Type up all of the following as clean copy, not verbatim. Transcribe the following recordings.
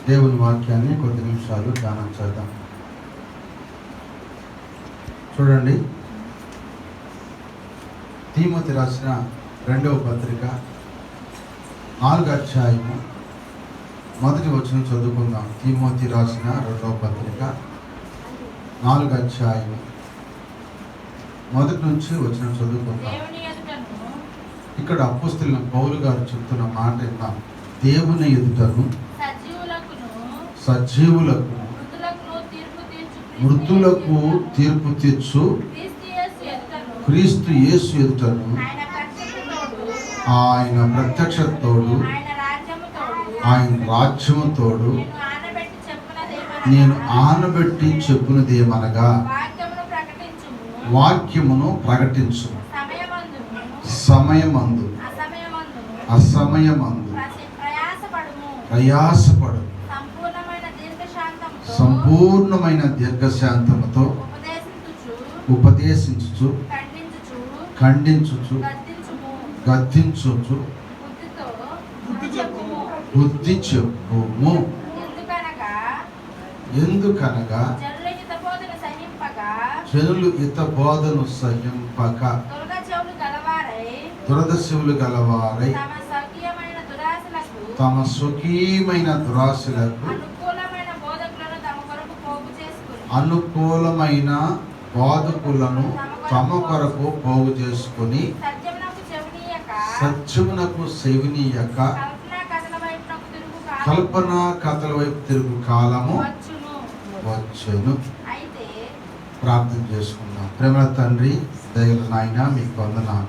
దేవుని వాక్యాన్ని కొద్ది నిమిషాలు ధ్యానం చేద్దాం. చూడండి, తీమోతి రాసిన 2వ పత్రిక 4వ అధ్యాయము 1వ వచనం చదువుకుందాం. తీమోతి రాసిన 2వ పత్రిక 4వ అధ్యాయము 1 నుంచి వచనం చదువుకుందాం. ఇక్కడ అపోస్తలుడైన పౌలు గారు చెప్తున్న మాట విన్నాం. దేవుని ఎదుటను సజీవులకు మృతులకు తీర్పు తీర్చు క్రీస్తు యేసు ఎదుటను ఆయన ప్రత్యక్ష తోడు ఆయన రాజ్యము తోడు నేను ఆనబెట్టి చెప్పునదేమనగా వాక్యమును ప్రకటించు. సమయమందు అసమయమందు ప్రయాసపడు సంపూర్ణమైన దీర్ఘశాంతముతో ఉపదేశించుచు ఖండించుచు గద్దించుచు బుద్ధి చెప్పుము. ఎందుకనగా జనులు హిత బోధను సహింపక దురదశవులు గలవారై తమ స్వకీయమైన దురాశలకు అనుకూలమైన బోధకులను తమ కొరకు పోగు చేసుకుని సత్యమునకు సెవినీయక కల్పన కథల వైపు తిరుగు కాలము వచ్చును. ప్రార్థన చేసుకుందాం. ప్రేమ తండ్రి, దయగల నాయన, మీకు వందనాలు,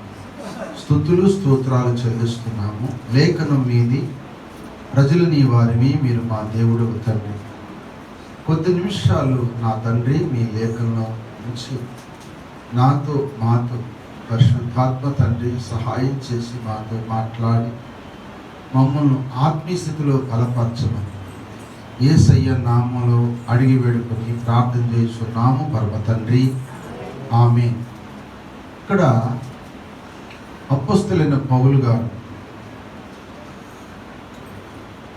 స్తుతులు స్తోత్రాలు చెల్లిస్తున్నాము. లేఖనం మీది ప్రజలు నీ వారిని, మీరు మా దేవుడు తండ్రి. కొద్ది నిమిషాలు నా తండ్రి మీ లేఖనంలో నుంచి నాతో మాతో పరిశుద్ధాత్మ తండ్రి సహాయం చేసి మాతో మాట్లాడి మమ్మల్ని ఆత్మీయ స్థితిలో బలపరచమని యేసయ్య నామములో అడిగి వేడుకొని ప్రార్థన చేస్తున్నాము పరమ తండ్రి, ఆమేన్. ఇక్కడ అపోస్తలుడైన పౌలు గారు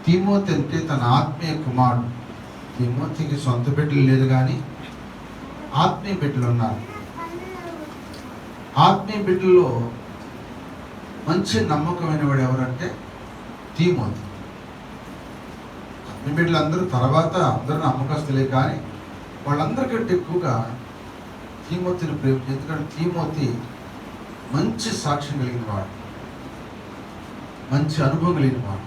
తీమోతి అంటే తన ఆత్మీయ కుమారుడు. తీమోతికి సొంత బిడ్డలు లేదు, కానీ ఆత్మీయ బిడ్డలు ఉన్నారు. ఆత్మీయ బిడ్డల్లో మంచి నమ్మకమైన వాడు ఎవరంటే తీమోతి. ఆత్మీయ బిడ్డలు అందరూ తర్వాత అందరూ నమ్మకస్తులే, కానీ వాళ్ళందరికంటే ఎక్కువగా తీమోతిని ప్రేమించి, ఎందుకంటే తీమోతి మంచి సాక్ష్యం కలిగిన వాడు, మంచి అనుభవం కలిగిన వాడు,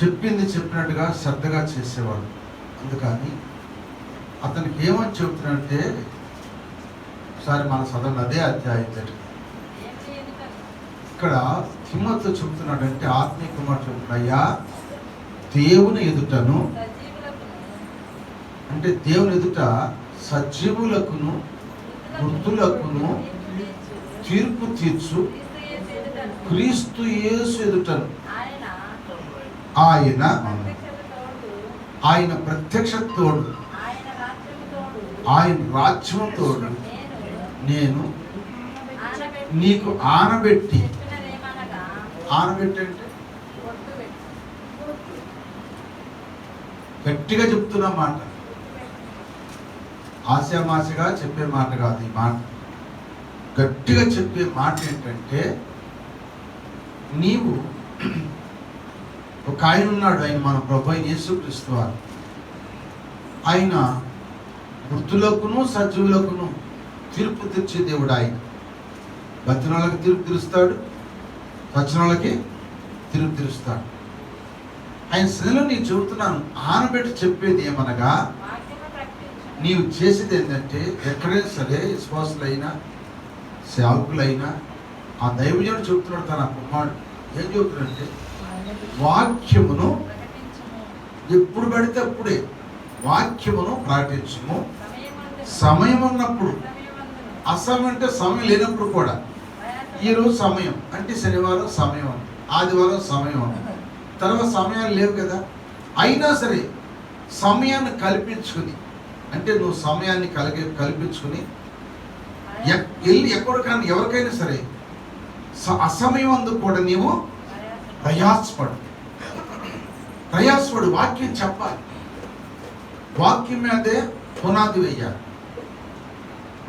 చెప్పింది చెప్పినట్టుగా శ్రద్ధగా చేసేవాడు. అందుకని అతనికి ఏమని చెబుతున్నాడంటే, ఒకసారి మన చదవండి అదే అధ్యాయం. ఇక్కడ తీమోతితో చెబుతున్నాడంటే ఆత్మీయ కుమారుడు చెబుతున్నాడు, అయ్యా దేవుని ఎదుటను, అంటే దేవుని ఎదుట సజీవులకును మృతులకును తీర్పు తీర్చు క్రీస్తు యేసు ఎదుటను ఆయన ప్రత్యక్ష తోడు ఆయన రాజ్యం తోడు నేను నీకు ఆనబెట్టి అంటే గట్టిగా చెప్తున్న మాట, ఆశామాషగా చెప్పే మాట కాదు. ఈ మాట గట్టిగా చెప్పే మాట ఏంటంటే, నీవు ఒక ఆయన ఉన్నాడు, ఆయన మన ప్రభు అయిన యేసుక్రీస్తు వారు. ఆయన మృతులకును సజీవులకును తీర్పు తీర్చే దేవుడు. ఆయన బతిన వాళ్ళకి తీర్పు తీరుస్తాడు, చచ్చిన వాళ్ళకి తీర్పు తీరుస్తాడు. ఆయన శ్రేణిలో నీకు చెబుతున్నాను, ఆనబెట్టి చెప్పేది ఏమనగా, నీవు చేసేది ఏంటంటే ఎక్కడైనా సరే విశ్వాసులైనా సేవకులైనా ఆ దైవజనుడు చెబుతున్నాడు, తన కుమారుడు ఏం చెబుతున్నాడంటే, వాక్యమును ఎప్పుడు పడితే అప్పుడే వాక్యమును ప్రకటించుము. సమయం ఉన్నప్పుడు, అసమయం అంటే సమయం లేనప్పుడు కూడా. ఈరోజు సమయం అంటే శనివారం సమయం, ఆదివారం సమయం, తర్వాత సమయాలు లేవు కదా. అయినా సరే సమయాన్ని కల్పించుకుని, అంటే నువ్వు సమయాన్ని కల్పించుకుని వెళ్ళి ఎక్కడికైనా ఎవరికైనా సరే అసమయం అందు కూడా నీవు ప్రయాసపడు. ప్రయాసపడు, వాక్యం చెప్పాలి, వాక్యం మీదే పునాది వేయాలి.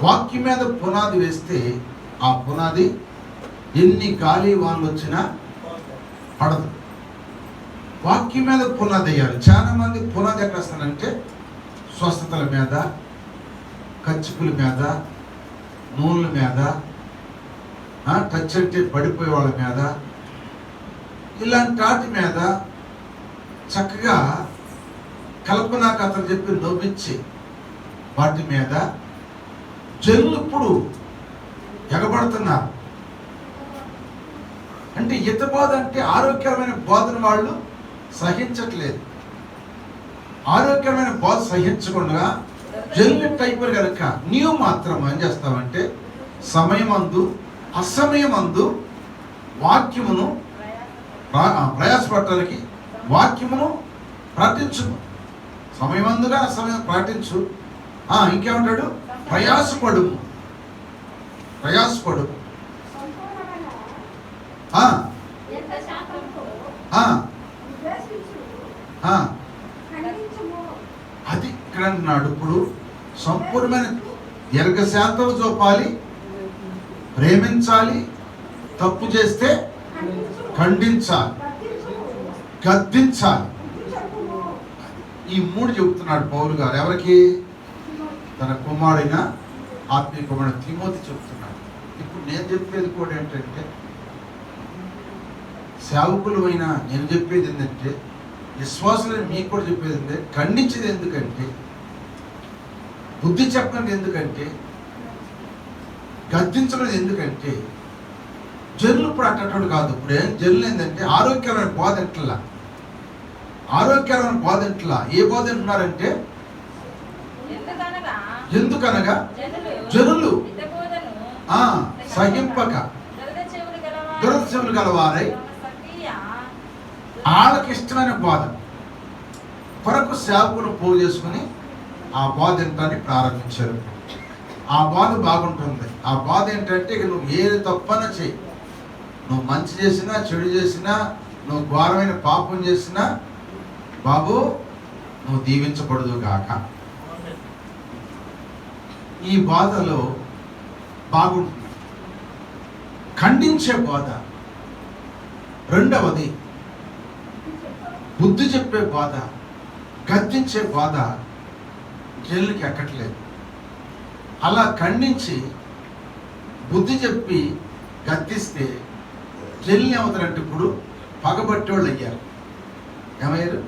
వాక్యం మీద పునాది వేస్తే ఆ పునాది ఎన్ని గాలి వానలు వచ్చినా పడదు. వాక్యం మీద పునాది వేయాలి. చాలా మంది పునాది ఎక్కడ వస్తారంటే స్వస్థతల మీద, కచ్చిపుల మీద, నూనెల మీద, టచ్ అంటే పడిపోయే వాళ్ళ మీద, ఇలాంటి వాటి మీద చక్కగా కల్పనా కథలు చెప్పి నవ్వించి వాటి మీద జనులు ఇప్పుడు ఎగబడుతున్నారు. అంటే హిత బోధ అంటే ఆరోగ్యకరమైన బోధన వాళ్ళు సహించట్లేదు. ఆరోగ్యకరమైన బోధ సహించకుండా జనులు టైపు కనుక నీవు మాత్రం ఏం చేస్తావంటే సమయమందు అసమయమందు వాక్యమును ప్రయాసపడటానికి వాక్యమును ప్రకటించు. సమయమందుగా అసమయం ప్రకటించు. ఇంకేమంటాడు? ప్రయాసపడు. అది ఇక్కడ అన్నాడు. ఇప్పుడు సంపూర్ణమైన దీర్ఘశాంతం చూపాలి, ప్రేమించాలి, తప్పు చేస్తే ఖండించాలి, గద్దించాలి. ఈ మూడు చెబుతున్నాడు పౌలు గారు. ఎవరికి? తన కుమారుడైన ఆత్మీయ కుమారుడు తిమోతి చెబుతున్నాడు. ఇప్పుడు నేను చెప్పేది కూడా ఏంటంటే, సేవకులు అయినా నేను చెప్పేది ఏంటంటే, విశ్వాసులు మీకు కూడా చెప్పేది ఏంటంటే, ఖండించేది ఎందుకంటే, బుద్ధి చెప్పండి ఎందుకంటే, గద్దించడం ఎందుకంటే, జనులు ఇప్పుడు అట్టడు కాదు. ఇప్పుడు ఏం జనులు ఏంటంటే ఆరోగ్యకరమైన బోధ ఎట్లా, ఆరోగ్యకరమైన బోధ ఎట్లా, ఏ బోధ అంటున్నారంటే, ఎందుకనగా జనులు సహింపక దురద చెవులు గలవారై వాళ్ళకి ఇష్టమైన బోధ కొరకు సేవకును పోగు చేసుకుని ఆ బోధ ఏంటని ప్రారంభించారు. ఆ బోధ బాగుంటుంది. ఆ బోధ ఏంటంటే, నువ్వు ఏది తప్పన చెయ్యి, నువ్వు మంచి చేసినా చెడు చేసినా, నువ్వు ఘోరమైన పాపం చేసినా బాబు నువ్వు దీవించకూడదు గాక. ఈ బోధలో బాగుంటుంది. ఖండించే బోధ. రెండవది బుద్ధి చెప్పే బోధ, గద్దించే బోధ జైలుకి ఎక్కట్లేదు. అలా ఖండించి బుద్ధి చెప్పి గద్దిస్తే జైలు ఏమవుతారంటే ఇప్పుడు పగబట్టేవాళ్ళు అయ్యారు. ఏమయ్యారు?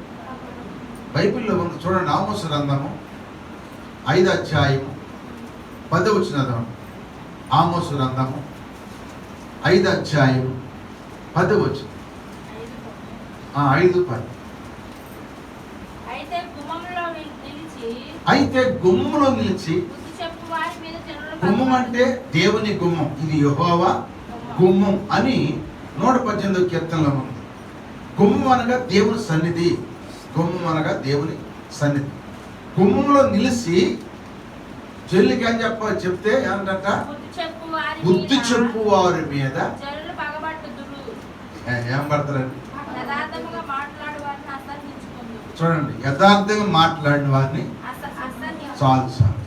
బైబిల్లో ఉంది చూడండి. ఆమోసు గ్రంథము 5వ అధ్యాయము 10వ వచనం. ఆమోసు గ్రంథము 5వ అధ్యాయం 10వ వచనం. 5:10. అయితే గుమ్మములో నిలిచి, గుమ్మం అంటే దేవుని గుమ్మం, ఇది యెహోవా గుమ్మం అని 118వ కీర్తనలో ఉంది. గుమ్మం అనగా దేవుని సన్నిధి, గుమ్మం అనగా దేవుని సన్నిధి. గుమ్మంలో నిలిచి జల్లికి ఏం చెప్తే ఏమంట? బుద్ధి చెప్పు వారి మీద ఏం పడతారండి? చూడండి, యథార్థంగా మాట్లాడిన వారిని చాలు చాలు.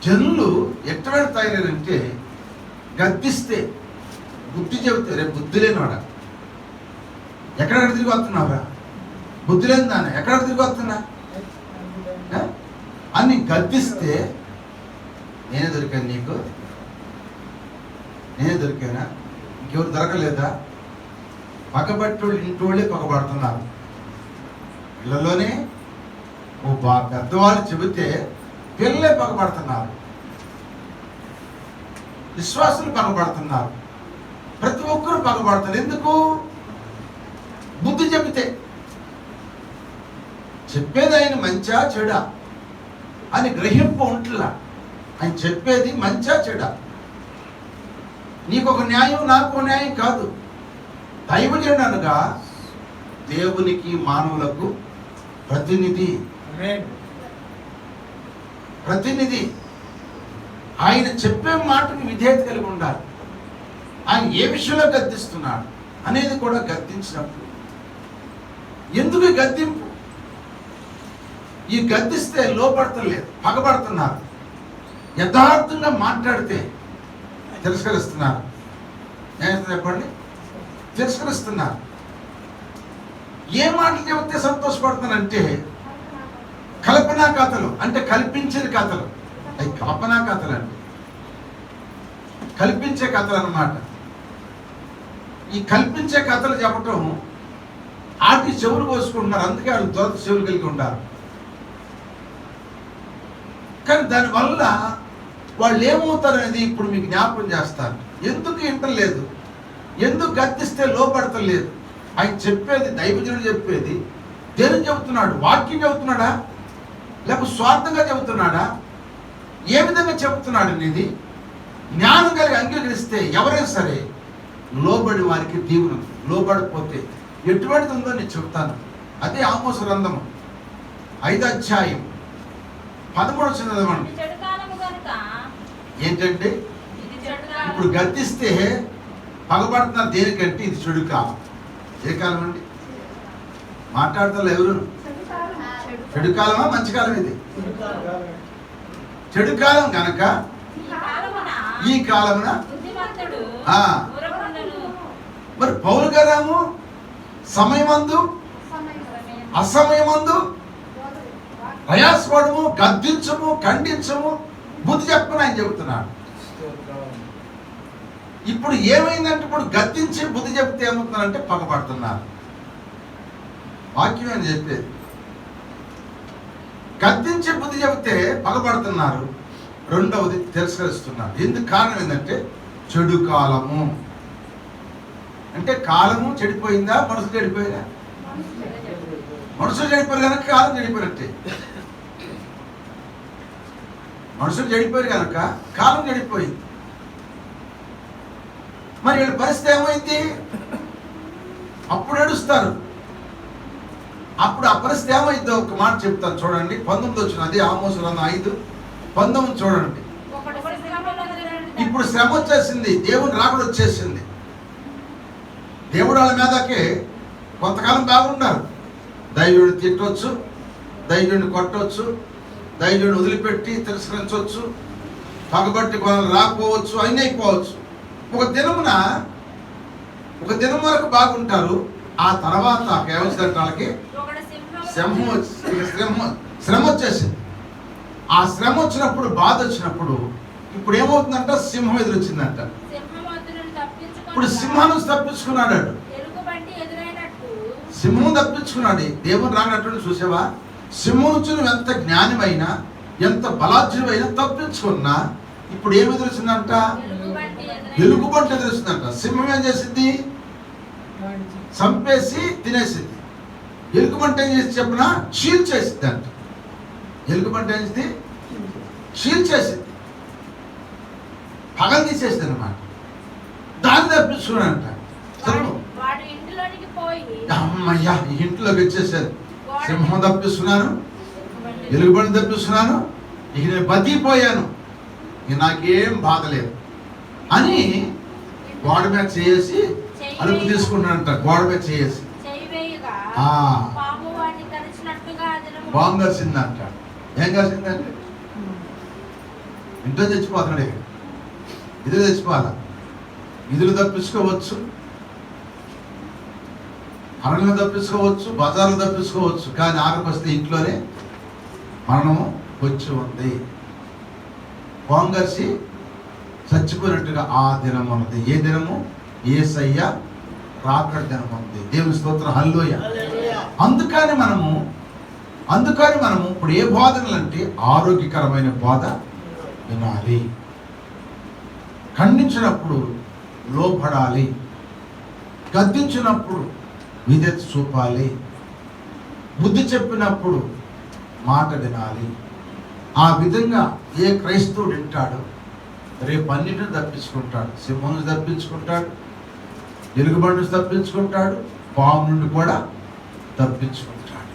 జనులు ఎక్కడ తయారంటే గద్దిస్తే, బుద్ధి చెబితే రేపు బుద్ధి లేనివాడా, ఎక్కడెక్కడ తిరిగి వస్తున్నావురా, బుద్ధి లేని దాన్ని ఎక్కడెక్కడ తిరిగి వస్తున్నా అని గద్దిస్తే, నేనే దొరికాను నీకు, నేనే దొరికానా, ఇంకెవరు దొరకలేదా? పక్కబట్టోళ్ళు ఇంటోళ్ళే పక్కబడుతున్నారు. ఇళ్లలోనే ఓ పెద్దవాళ్ళు చెబితే పిల్లలే పక్కబడుతున్నారు, విశ్వాసులు పక్కబడుతున్నారు, ప్రతి ఒక్కరు పక్కబడుతున్నారు. ఎందుకు? బుద్ధి చెబితే. చెప్పేది ఆయన మంచా చెడా అని గ్రహింపు ఉంటలా. ఆయన చెప్పేది మంచా చెడా, నీకు ఒక న్యాయం నాకు న్యాయం కాదు. దైవజనుడు అనగా దేవునికి మానవులకు ప్రతినిధి. ప్రతినిధి. ఆయన చెప్పే మాటకు విధేయత కలిగి ఉండాలి. ఆయన ఏ విషయంలో గద్దిస్తున్నాడు అనేది కూడా గద్దించినప్పుడు ఎందుకు ఈ గద్దింపు? ఈ గద్దిస్తే లోపడతలేదు, పగబడుతున్నారు. యథార్థంగా మాట్లాడితే తిరస్కరిస్తున్నారు. చెప్పండి, తిరస్కరిస్తున్నారు. ఏ మాటలు చెబితే సంతోషపడుతున్నానంటే కల్పనా కథలు, అంటే కల్పించిన కథలు. అవి కల్పనా కథలు అండి, కల్పించే కథలు అన్నమాట. ఈ కల్పించే కథలు చెప్పటం ఆటి చెవులు కోసుకుంటున్నారు. అందుకే వాళ్ళు దొరత చెవులు కలిగి ఉంటారు. కానీ దానివల్ల వాళ్ళు ఏమవుతారనేది ఇప్పుడు మీకు జ్ఞాపకం చేస్తారు. ఎందుకు వింటలేదు, ఎందుకు గద్దిస్తే లోపడతలేదు? ఆయన చెప్పేది, దైవజనుడు చెప్పేది దేని చెబుతున్నాడు? వాక్యం చెబుతున్నాడా, లేకపోతే స్వార్థంగా చెబుతున్నాడా? ఏ విధంగా చెబుతున్నాడు అనేది జ్ఞానం కలిగి అంగీకరిస్తే ఎవరైనా సరే లోబడి వారికి దీవును. లోబడిపోతే ఎటువంటిది ఉందో నేను చెబుతాను. అదే ఆమోసు గ్రంథము 5వ అధ్యాయం 13వ చదవండి. ఏంటంటే ఇప్పుడు గద్దిస్తే పగబడుతున్నారు దేనికంటే ఇది చెడు కాలం. ఏ కాలం అండి? మాట్లాడతారు ఎవరు? చెడు కాలమా మంచి కాలం? ఇది చెడు కాలం కనుక ఈ కాలమున మరి పౌలు గారేమో సమయమందు అసమయమందు ప్రయాసపడము, గద్దించము, ఖండించము, బుద్ధి చెప్పని ఆయన చెబుతున్నాడు. ఇప్పుడు ఏమైందంటే ఇప్పుడు గద్దించి బుద్ధి చెప్తే ఏమవుతున్నారంటే పగబడుతున్నారు. వాక్యం అని చెప్పేది. గద్దించి బుద్ధి చెబితే పగబడుతున్నారు. రెండవది తిరస్కరిస్తున్నారు. ఎందుకు కారణం ఏంటంటే చెడు కాలము. అంటే కాలము చెడిపోయిందా, మనుషులు చెడిపోయిందా? మనుషులు చెడిపోయారు కనుక కాలం చెడిపోయినట్టే. మనుషులు చెడిపోయారు కనుక కాలం చెడిపోయింది. మరి వీళ్ళ పరిస్థితి ఏమైంది? అప్పుడు ఏడుస్తారు. అప్పుడు ఆ పరిస్థితి ఏమైందో ఒక మాట చెప్తాను చూడండి. 19 వచ్చిన అదే ఆమోసు గ్రంథం 5:19 చూడండి. ఇప్పుడు శ్రమ వచ్చేసింది, దేవుని రాకడ వచ్చేసింది. దేవుడు వాళ్ళ మీదకి కొంతకాలం బాగున్నారు. దైవుడిని తిట్టవచ్చు, దైవుడిని కొట్టవచ్చు, దైవుడిని వదిలిపెట్టి తిరస్కరించవచ్చు, పగబట్టి కొనలు రాకపోవచ్చు, అన్నీ అయిపోవచ్చు. ఒక దినం వరకు బాగుంటారు. ఆ తర్వాత ఏమొచ్చిందంటే వాళ్ళకి శ్రమ వచ్చేసింది. ఆ శ్రమ వచ్చినప్పుడు, బాధ వచ్చినప్పుడు ఇప్పుడు ఏమవుతుందంట? సింహం ఎదురొచ్చిందంట. ఇప్పుడు సింహాన్ని తప్పించుకున్నాడు. సింహం తప్పించుకున్నాడు. దేవుని రానట్టు చూసావా? సింహం నుంచి నువ్వు ఎంత జ్ఞానమైనా, ఎంత బలాజ్యువైనా తప్పించుకున్నా ఇప్పుడు ఏమి ఎదురొచ్చిందంట? ఎలుగుబంటి ఎదురొచ్చిందంట. సింహం ఏం చేసింది? చంపేసి తినేసింది. ఎలుగుబంటి ఏం చేసి చెప్పిన చీల్చేసింది అంట. ఎలుగుబంటి ఏం చేసింది? చీల్చేసింది, పగలు తీసేసింది అన్నమాట. దాన్ని తప్పించుకున్నాడంట. అమ్మయ్యా, ఇంట్లోకి వచ్చేసారు. సింహం తప్పిస్తున్నాను, ఎలుగుబంటి తప్పిస్తున్నాను, ఇక నేను బతికిపోయాను, ఇక నాకేం బాధ లేదు అని గోడ మీద చేసి అలుపు తీసుకున్నాడంట. గోడ మీద చేసి బాంబు కలిసిందంట. ఏం కలిసిందంటే ఇంట్లో తెచ్చిపోతున్నాడు. ఇది తెచ్చిపోవాలా? నిధులు తప్పించుకోవచ్చు, అరణ్యం తప్పించుకోవచ్చు, బజార్లు తప్పించుకోవచ్చు, కానీ ఆఖరికి వస్తే ఇంట్లోనే మరణము వచ్చి ఉంది. పోంగర్సి చచ్చిపోయినట్టుగా ఆ దినం ఉన్నది. ఏ దినము? యేసయ్య రాకడ దినం ఉంది. దేవుని స్తోత్రం, హల్లెలూయ. అందుకని మనము ఇప్పుడు ఏ బోధనలు అంటే ఆరోగ్యకరమైన బోధ వినాలి. ఖండించినప్పుడు లోపడాలి, గద్దించినప్పుడు విధేయత చూపాలి, బుద్ధి చెప్పినప్పుడు మాట వినాలి. ఆ విధంగా ఏ క్రైస్తవుడు వింటాడు రేపు అన్నిటిని తప్పించుకుంటాడు. సింహం నుంచి తప్పించుకుంటాడు, ఎలుగుబంటి నుంచి తప్పించుకుంటాడు, పాము నుండి కూడా తప్పించుకుంటాడు.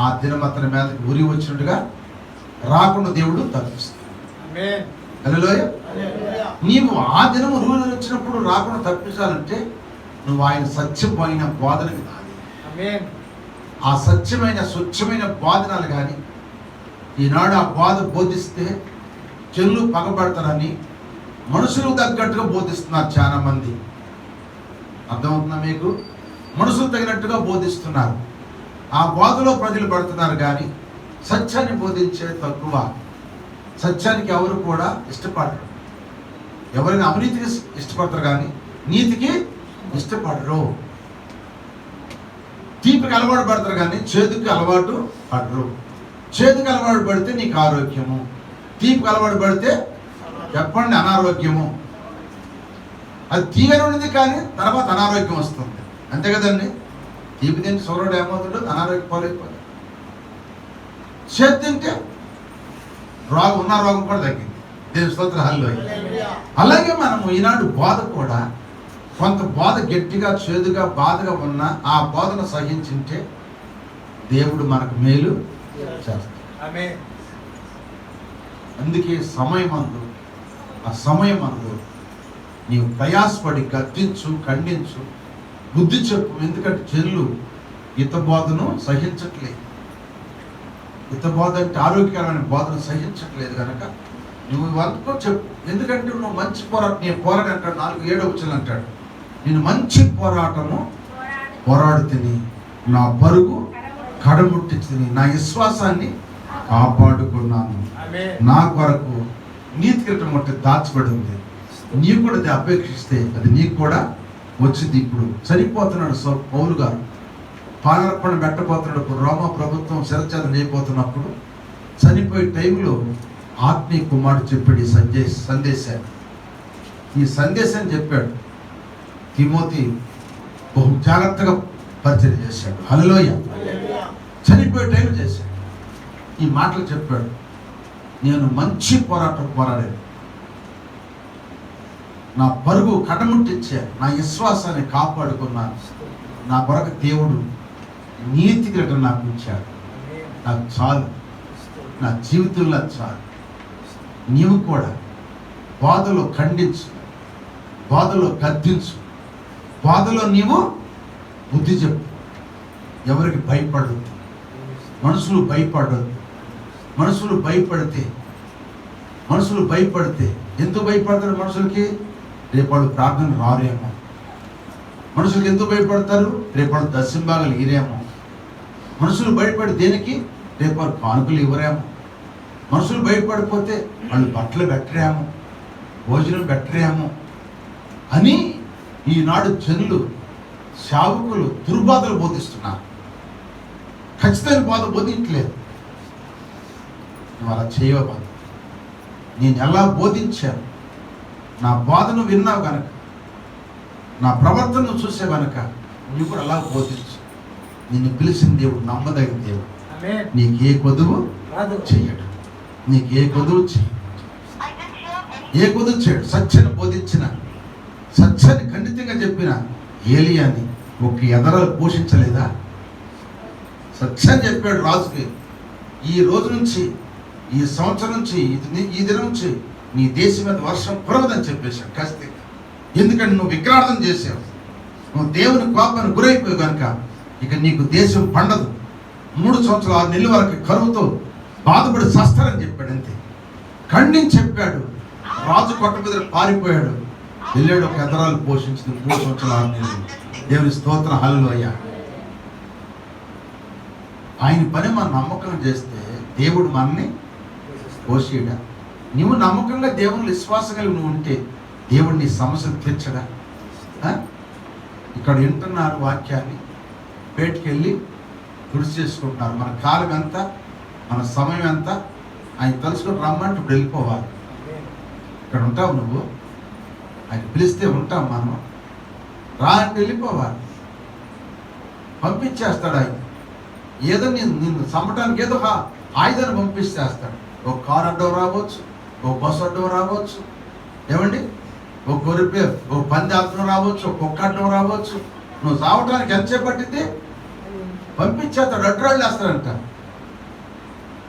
ఆ దినం అతని మీద ఉరి వచ్చినట్టుగా రాకుండా దేవుడు తప్పిస్తాడు. హల్లెలూయా. నీవు ఆ దినం ఉరి వచ్చినప్పుడు రాకుండా తప్పించాలంటే నువ్వు ఆయన సత్యమైన బోధన వినాలి. ఆ సత్యమైన స్వచ్ఛమైన బోధనాలు కానీ ఈనాడు ఆ బోధ బోధిస్తే చెల్లు పగబడతారని మనుషులకు తగ్గట్టుగా బోధిస్తున్నారు చాలా మంది. అర్థమవుతుందా మీకు? మనుషులు తగినట్టుగా బోధిస్తున్నారు. ఆ బోధలో ప్రజలు పడుతున్నారు కానీ సత్యాన్ని బోధించే తక్కువ. సత్యానికి ఎవరు కూడా ఇష్టపడరు. ఎవరైనా అవినీతికి ఇష్టపడతారు కానీ నీతికి ఇష్టపడరు. తీపికి అలవాటు పడతారు కానీ చేదుకి అలవాటు పడరు. చేదుకి అలవాటు పడితే నీకు ఆరోగ్యము, తీపికి అలవాటు పడితే చెప్పండి అనారోగ్యము. అది తీయని ఉన్నది కానీ తర్వాత అనారోగ్యం వస్తుంది, అంతే కదండి. తీపి తింటే సూర్యుడు ఏమవుతుండదు, అనారోగ్య పాలైపోతుంది. చేదు తింటే ఉన్న రోగం కూడా తగ్గింది. దేవుని స్తోత్రం, హల్లెలూయా. అలాగే మనము ఈనాడు బోధ కూడా కొంత బోధ గట్టిగా చేదుగా బాధగా ఉన్న ఆ బోధన సహించింటే దేవుడు మనకు మేలు చేస్తాడు. అందుకే సమయమందు ఆ సమయమందు నీవు ప్రయాసపడి గద్దించు, ఖండించు, బుద్ధి చెప్పు. ఎందుకంటే చెల్లు హిత బోధను సహించట్లేదు. హిత బోధ అంటే ఆరోగ్యకరమైన బోధను సహించట్లేదు కనుక నువ్వు వంతుకో చెప్పు. ఎందుకంటే నువ్వు మంచి పోరాటం, నేను పోరాటం అంటాడు 4:7 వచనం అంటాడు, నేను మంచి పోరాటము పోరాడు తిని నా పరుగు కడముట్టించి నా విశ్వాసాన్ని కాపాడుకున్నాను. నా కొరకు నీతి కిరీటం ఒకటి దాచబడి ఉంది. నీవు కూడా అది అపేక్షిస్తే అది నీకు కూడా వచ్చింది. ఇప్పుడు చనిపోతున్నాడు పౌలు గారు, పానార్పణ పెట్టబోతున్నాడు. రోమా ప్రభుత్వం శిరచ్ఛేదం చేయబోతున్నప్పుడు చనిపోయే టైంలో ఆత్మీయ కుమారుడు చెప్పాడు ఈ సందేశాన్ని. ఈ సందేశాన్ని చెప్పాడు. తిమోతి బహు జాగ్రత్తగా పరిచయం చేశాడు. హల్లెలూయా. చనిపోయే టైం చేశాడు. ఈ మాటలు చెప్పాడు, నేను మంచి పోరాటం పోరాడాను, నా పరుగు కడముట్టించాను, నా విశ్వాసాన్ని కాపాడుకున్నాను. నా కొరకు దేవుడు నీతి కిరీటం నాకు ఇచ్చాడు. నాకు చాలు, నా జీవితంలో చాలు. నీవు కూడా బాధలో ఖండించు, బాధలో గద్దించు, బాధలో నీవు బుద్ధి చెప్పు. ఎవరికి భయపడదు, మనుషులు భయపడదు. మనుషులు భయపడితే ఎందుకు భయపడతారు? మనుషులకి రేపు వాళ్ళు ప్రార్థన రారేమో. మనుషులకి ఎందుకు భయపడతారు? రేపు వాళ్ళు దశంభాగాలు ఇరేమో. మనుషులు భయపడి దేనికి? రేపు వాళ్ళు కానుకలు ఇవ్వరేమో. మనుషులు భయపడిపోతే వాళ్ళు బట్టలు పెట్టరేమో, భోజనం పెట్టరేమో అని ఈనాడు జనులు, సేవకులు దుర్బాధలు బోధిస్తున్నారు. ఖచ్చితమైన బాధ బోధించలేదు. నువ్వు అలా చేయబాధ. నేను ఎలా బోధించాను, నా బాధను విన్నావు కనుక, నా ప్రవర్తనను చూసే కనుక నువ్వు కూడా అలా బోధించు. నిన్ను పిలిచిన దేవుడు నమ్మదగిన దేవుడు. నీకు ఏ కొదువు చెయ్యడు, నీకు ఏ కొదువు చేయడు. సత్యాన్ని బోధించిన, సత్యాన్ని ఖండితంగా చెప్పిన ఏలియాని ఒక ఎదరలు పోషించలేదా? సత్యాన్ని చెప్పాడు రాజుకి, ఈ రోజు నుంచి, ఈ సంవత్సరం నుంచి, ఈ దినం నుంచి నీ దేశం మీద వర్షం కురవదని చెప్పేశాడు ఖచ్చితంగా. ఎందుకంటే నువ్వు విగ్రహార్థం చేసావు, నువ్వు దేవుని కోపానికి గురైపోయావు కనుక ఇక నీకు దేశం పండదు. 3 సంవత్సరాలు 6 నెలల వరకు కరువుతో బాధపడి చస్తారని చెప్పాడు. అంతే ఖండించి చెప్పాడు. రాజు కొట్ట మీద పారిపోయాడు, వెళ్ళాడు. ఒక ఎదరాలు పోషించింది 3 సంవత్సరాలు 6 నెలలు. దేవుని స్తోత్రం, హల్లెలూయా. ఆయన పని మనం నమ్మకం చేస్తే దేవుడు మనని పోషియడా? నువ్వు నమ్మకంగా దేవుని విశ్వాసం కలిగి నువ్వు ఉంటే దేవుడు నీ సమస్యలు తీర్చడా? ఇక్కడ వింటున్నారు వాక్యాన్ని, బయటికి వెళ్ళి తుడిచి చేసుకుంటున్నారు. మన కాలం ఎంత, మన సమయం ఎంత ఆయన తెలుసుకొని రమ్మంటే ఇప్పుడు వెళ్ళిపోవాలి. ఇక్కడ ఉంటావు నువ్వు, ఆయన పిలిస్తే ఉంటాం మనం. రా అంటే వెళ్ళిపోవాలి. పంపించేస్తాడు ఆయన. ఏదో నిన్ను చంపడానికి ఏదో ఆయుధాన్ని పంపిస్తేస్తాడు. ఒక కారు అడ్డం రావచ్చు, ఒక బస్సు అడ్డం రావచ్చు, ఏమండి, ఒక గొర్రె, ఒక పంది అడ్డం రావచ్చు, ఒక కుక్క అడ్డం రావచ్చు. నువ్వు చావటానికి ఎంతసేపు పట్టింది? పంపించేస్తాడు. అడ్రాళ్ళు వేస్తాడంట.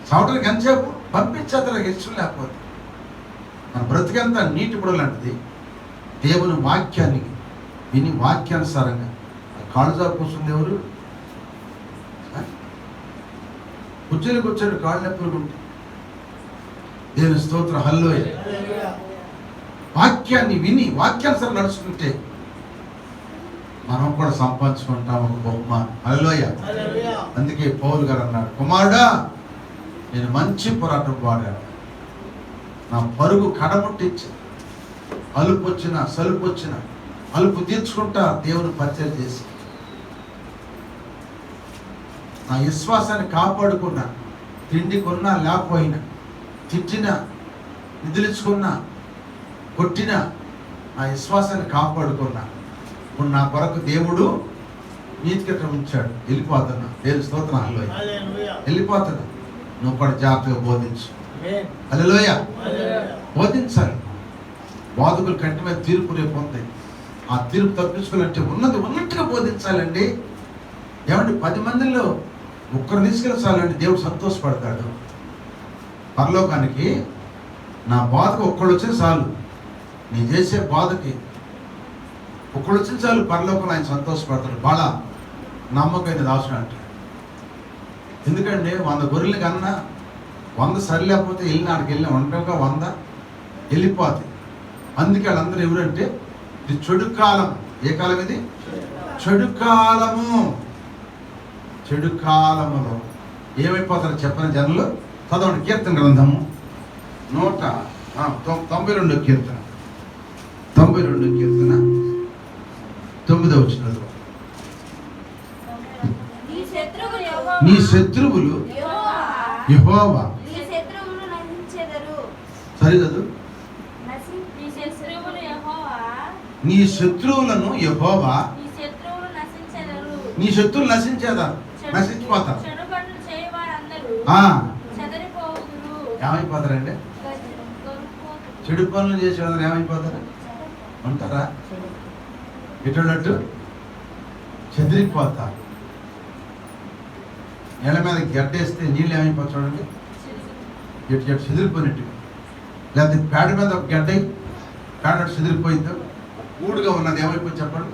చావటానికి ఎంతసేపు? పంపించేస్తాడు. ఇష్టం లేకపోతే మన బ్రతికంతా నీటి బుడ లాంటిది. దేవుని వాక్యాన్ని విని వాక్యానుసారంగా కాళ్ళుజా కూర్చుంది ఎవరు? కుర్చీలకు వచ్చాడు, కాళ్ళు నొప్పులు ఉంటాయి. దేవుని స్తోత్రం, హల్లెలూయా. వాక్యాన్ని విని వాక్యానుసారం నడుచుకుంటే మనం కూడా సంపాదించుకుంటాం ఒక బహుమానం. హల్లెలూయా. అందుకే పౌలు గారు అన్నాడు, కుమారుడా నేను మంచి పోరాటం వాడాను, నా పరుగు కడముట్టించి అలుపు వచ్చిన సలుపు వచ్చిన అలుపు తీర్చుకుంటా దేవుని పరిచయం చేసి నా విశ్వాసాన్ని కాపాడుకున్నా. తిండి కొన్నా లేకపోయినా, తిట్టినా, నిధులించుకున్నా, కొట్టినా నా విశ్వాసాన్ని కాపాడుకున్నా. ఇప్పుడు నా కొరకు దేవుడు నీతికట్ట ఉంచాడు. వెళ్ళిపోతున్నా. దేవుని స్తోత్రం, హల్లెలూయా. వెళ్ళిపోతున్నా. నువ్వు కూడా జాగ్రత్తగా బోధించు. హల్లెలూయా. బోధించాలి. బాధకుల కంటి మీద తీర్పు రేపు ఉంది. ఆ తీర్పు తప్పించుకోవాలంటే ఉన్నది ఉన్నట్టుగా బోధించాలండి. ఏమంటే 10 మందిలో ఒక్కరు తీసుకెళ్ళాలండి, దేవుడు సంతోషపడతాడు. పరలోకానికి నా బాధకు ఒక్కడు వచ్చే చాలు, నీ చేసే బాధకి ఒక్కడు వచ్చిన చాలు, పరలోకంలో ఆయన సంతోషపడతాడు. బాళ నమ్మకమైన దాసుడు అంటాడు. ఎందుకంటే 100 గొర్రెలు కన్నా 100 సరిలేకపోతే వెళ్ళినాడికి వెళ్ళిన ఒంటరిగా 100 వెళ్ళిపోతాయి. అందుకే వాళ్ళందరూ ఎవరంటే ఇది చెడు కాలం. ఏ కాలం ఇది? చెడు కాలము. చెడు కాలములో ఏమైపోతారో చెప్పని జనులు. చదవండి కీర్తన గ్రంథము 192 కీర్తన, 92 కీర్తన 9వ వచనం. నీ శత్రువులు యెహోవా. సరే చదువు. నీ శత్రువులను యెహోవా. నీ శత్రువులు నశించేదా? నశించిపోతారు. ఏమైపోతారండి? చెడు పనులు చేసేవాళ్ళు ఏమైపోతారు? ఉంటారా? ఎటున్నట్టు చెదిరిపోతారు. నేల మీద గడ్డేస్తే నీళ్ళు ఏమైపోతుంది చూడండి, ఎటు చెట్టు చెదిరిపోయినట్టు. లేకపోతే పేడ మీద ఒక గడ్డ పేడ చెదిరిపోయిందో, ఊడుగా ఉన్నది ఏమైపోయింది చెప్పండి?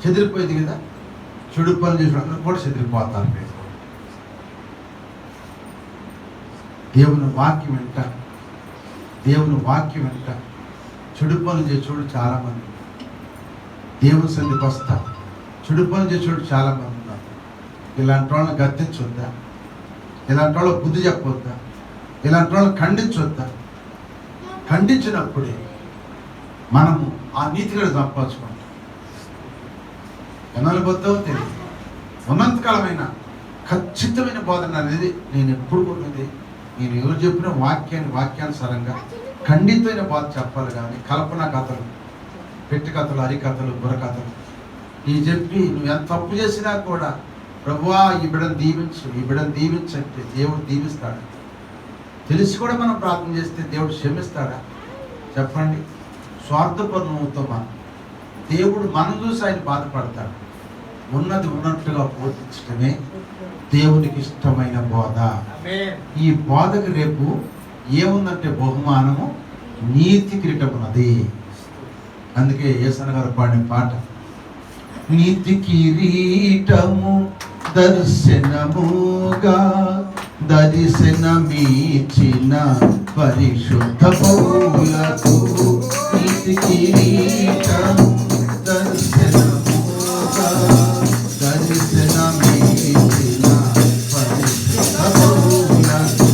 చెదిరిపోయింది కదా. చెడు పనులు చేసిన కూడా చెదిరిపోతారు. దేవుని వాక్యం వెంట, దేవుని వాక్యం వెంట చెడు పనులు చేసేవాడు చాలామంది. దేవుని సన్నిధికి వస్తా చెడు పనులు చేసేవాడు చాలామంది ఉన్నారు. ఇలాంటి వాళ్ళని గద్దించొద్దా? ఇలాంటి వాళ్ళకి బుద్ధి చెప్పొద్దా? ఇలాంటి వాళ్ళని ఖండించొద్దా? ఖండించినప్పుడే మనము ఆ నీతిగా సంపాదించుకుంటాం. ఎన్నాళ్ళు పోతావో తెలియదు. ఉన్నంతకాలమైన ఖచ్చితమైన బోధన అనేది నేను ఎప్పుడు కొన్నది, నేను ఎవరు చెప్పిన వాక్యానుసారంగా ఖండితమైన బోధ చెప్పాలి. కానీ కల్పన కథలు, పెట్టి కథలు, హరికథలు, బుర్రకథలు ఈ చెప్పి నువ్వు ఎంత తప్పు చేసినా కూడా ప్రభువా ఈ బిడ్డను దీవించు, ఈ బిడ్డను దీవించంటే దేవుడు దీవిస్తాడు. తెలిసి కూడా మనం ప్రార్థన చేస్తే దేవుడు క్షమిస్తాడా చెప్పండి? స్వార్థపూర్ణమవుతామా? దేవుడు మనం చూసి ఆయన బాధపడతాడు. ఉన్నది ఉన్నట్టుగా బోధించడమే దేవునికి ఇష్టమైన బోధ. ఈ బోధకు రేపు ఏముందంటే బహుమానము, నీతి కిరీటం ఉన్నది. అందుకే యేసన్న గారు పాడిన పాట, నీతి కిరీటము దర్శనముగా దర్శనమిచ్చిన పరిశుద్ధ పౌలకు, నీతి కిరీటము దర్శనముగా దర్శనమిచ్చిన పరిశుద్ధ పౌలకు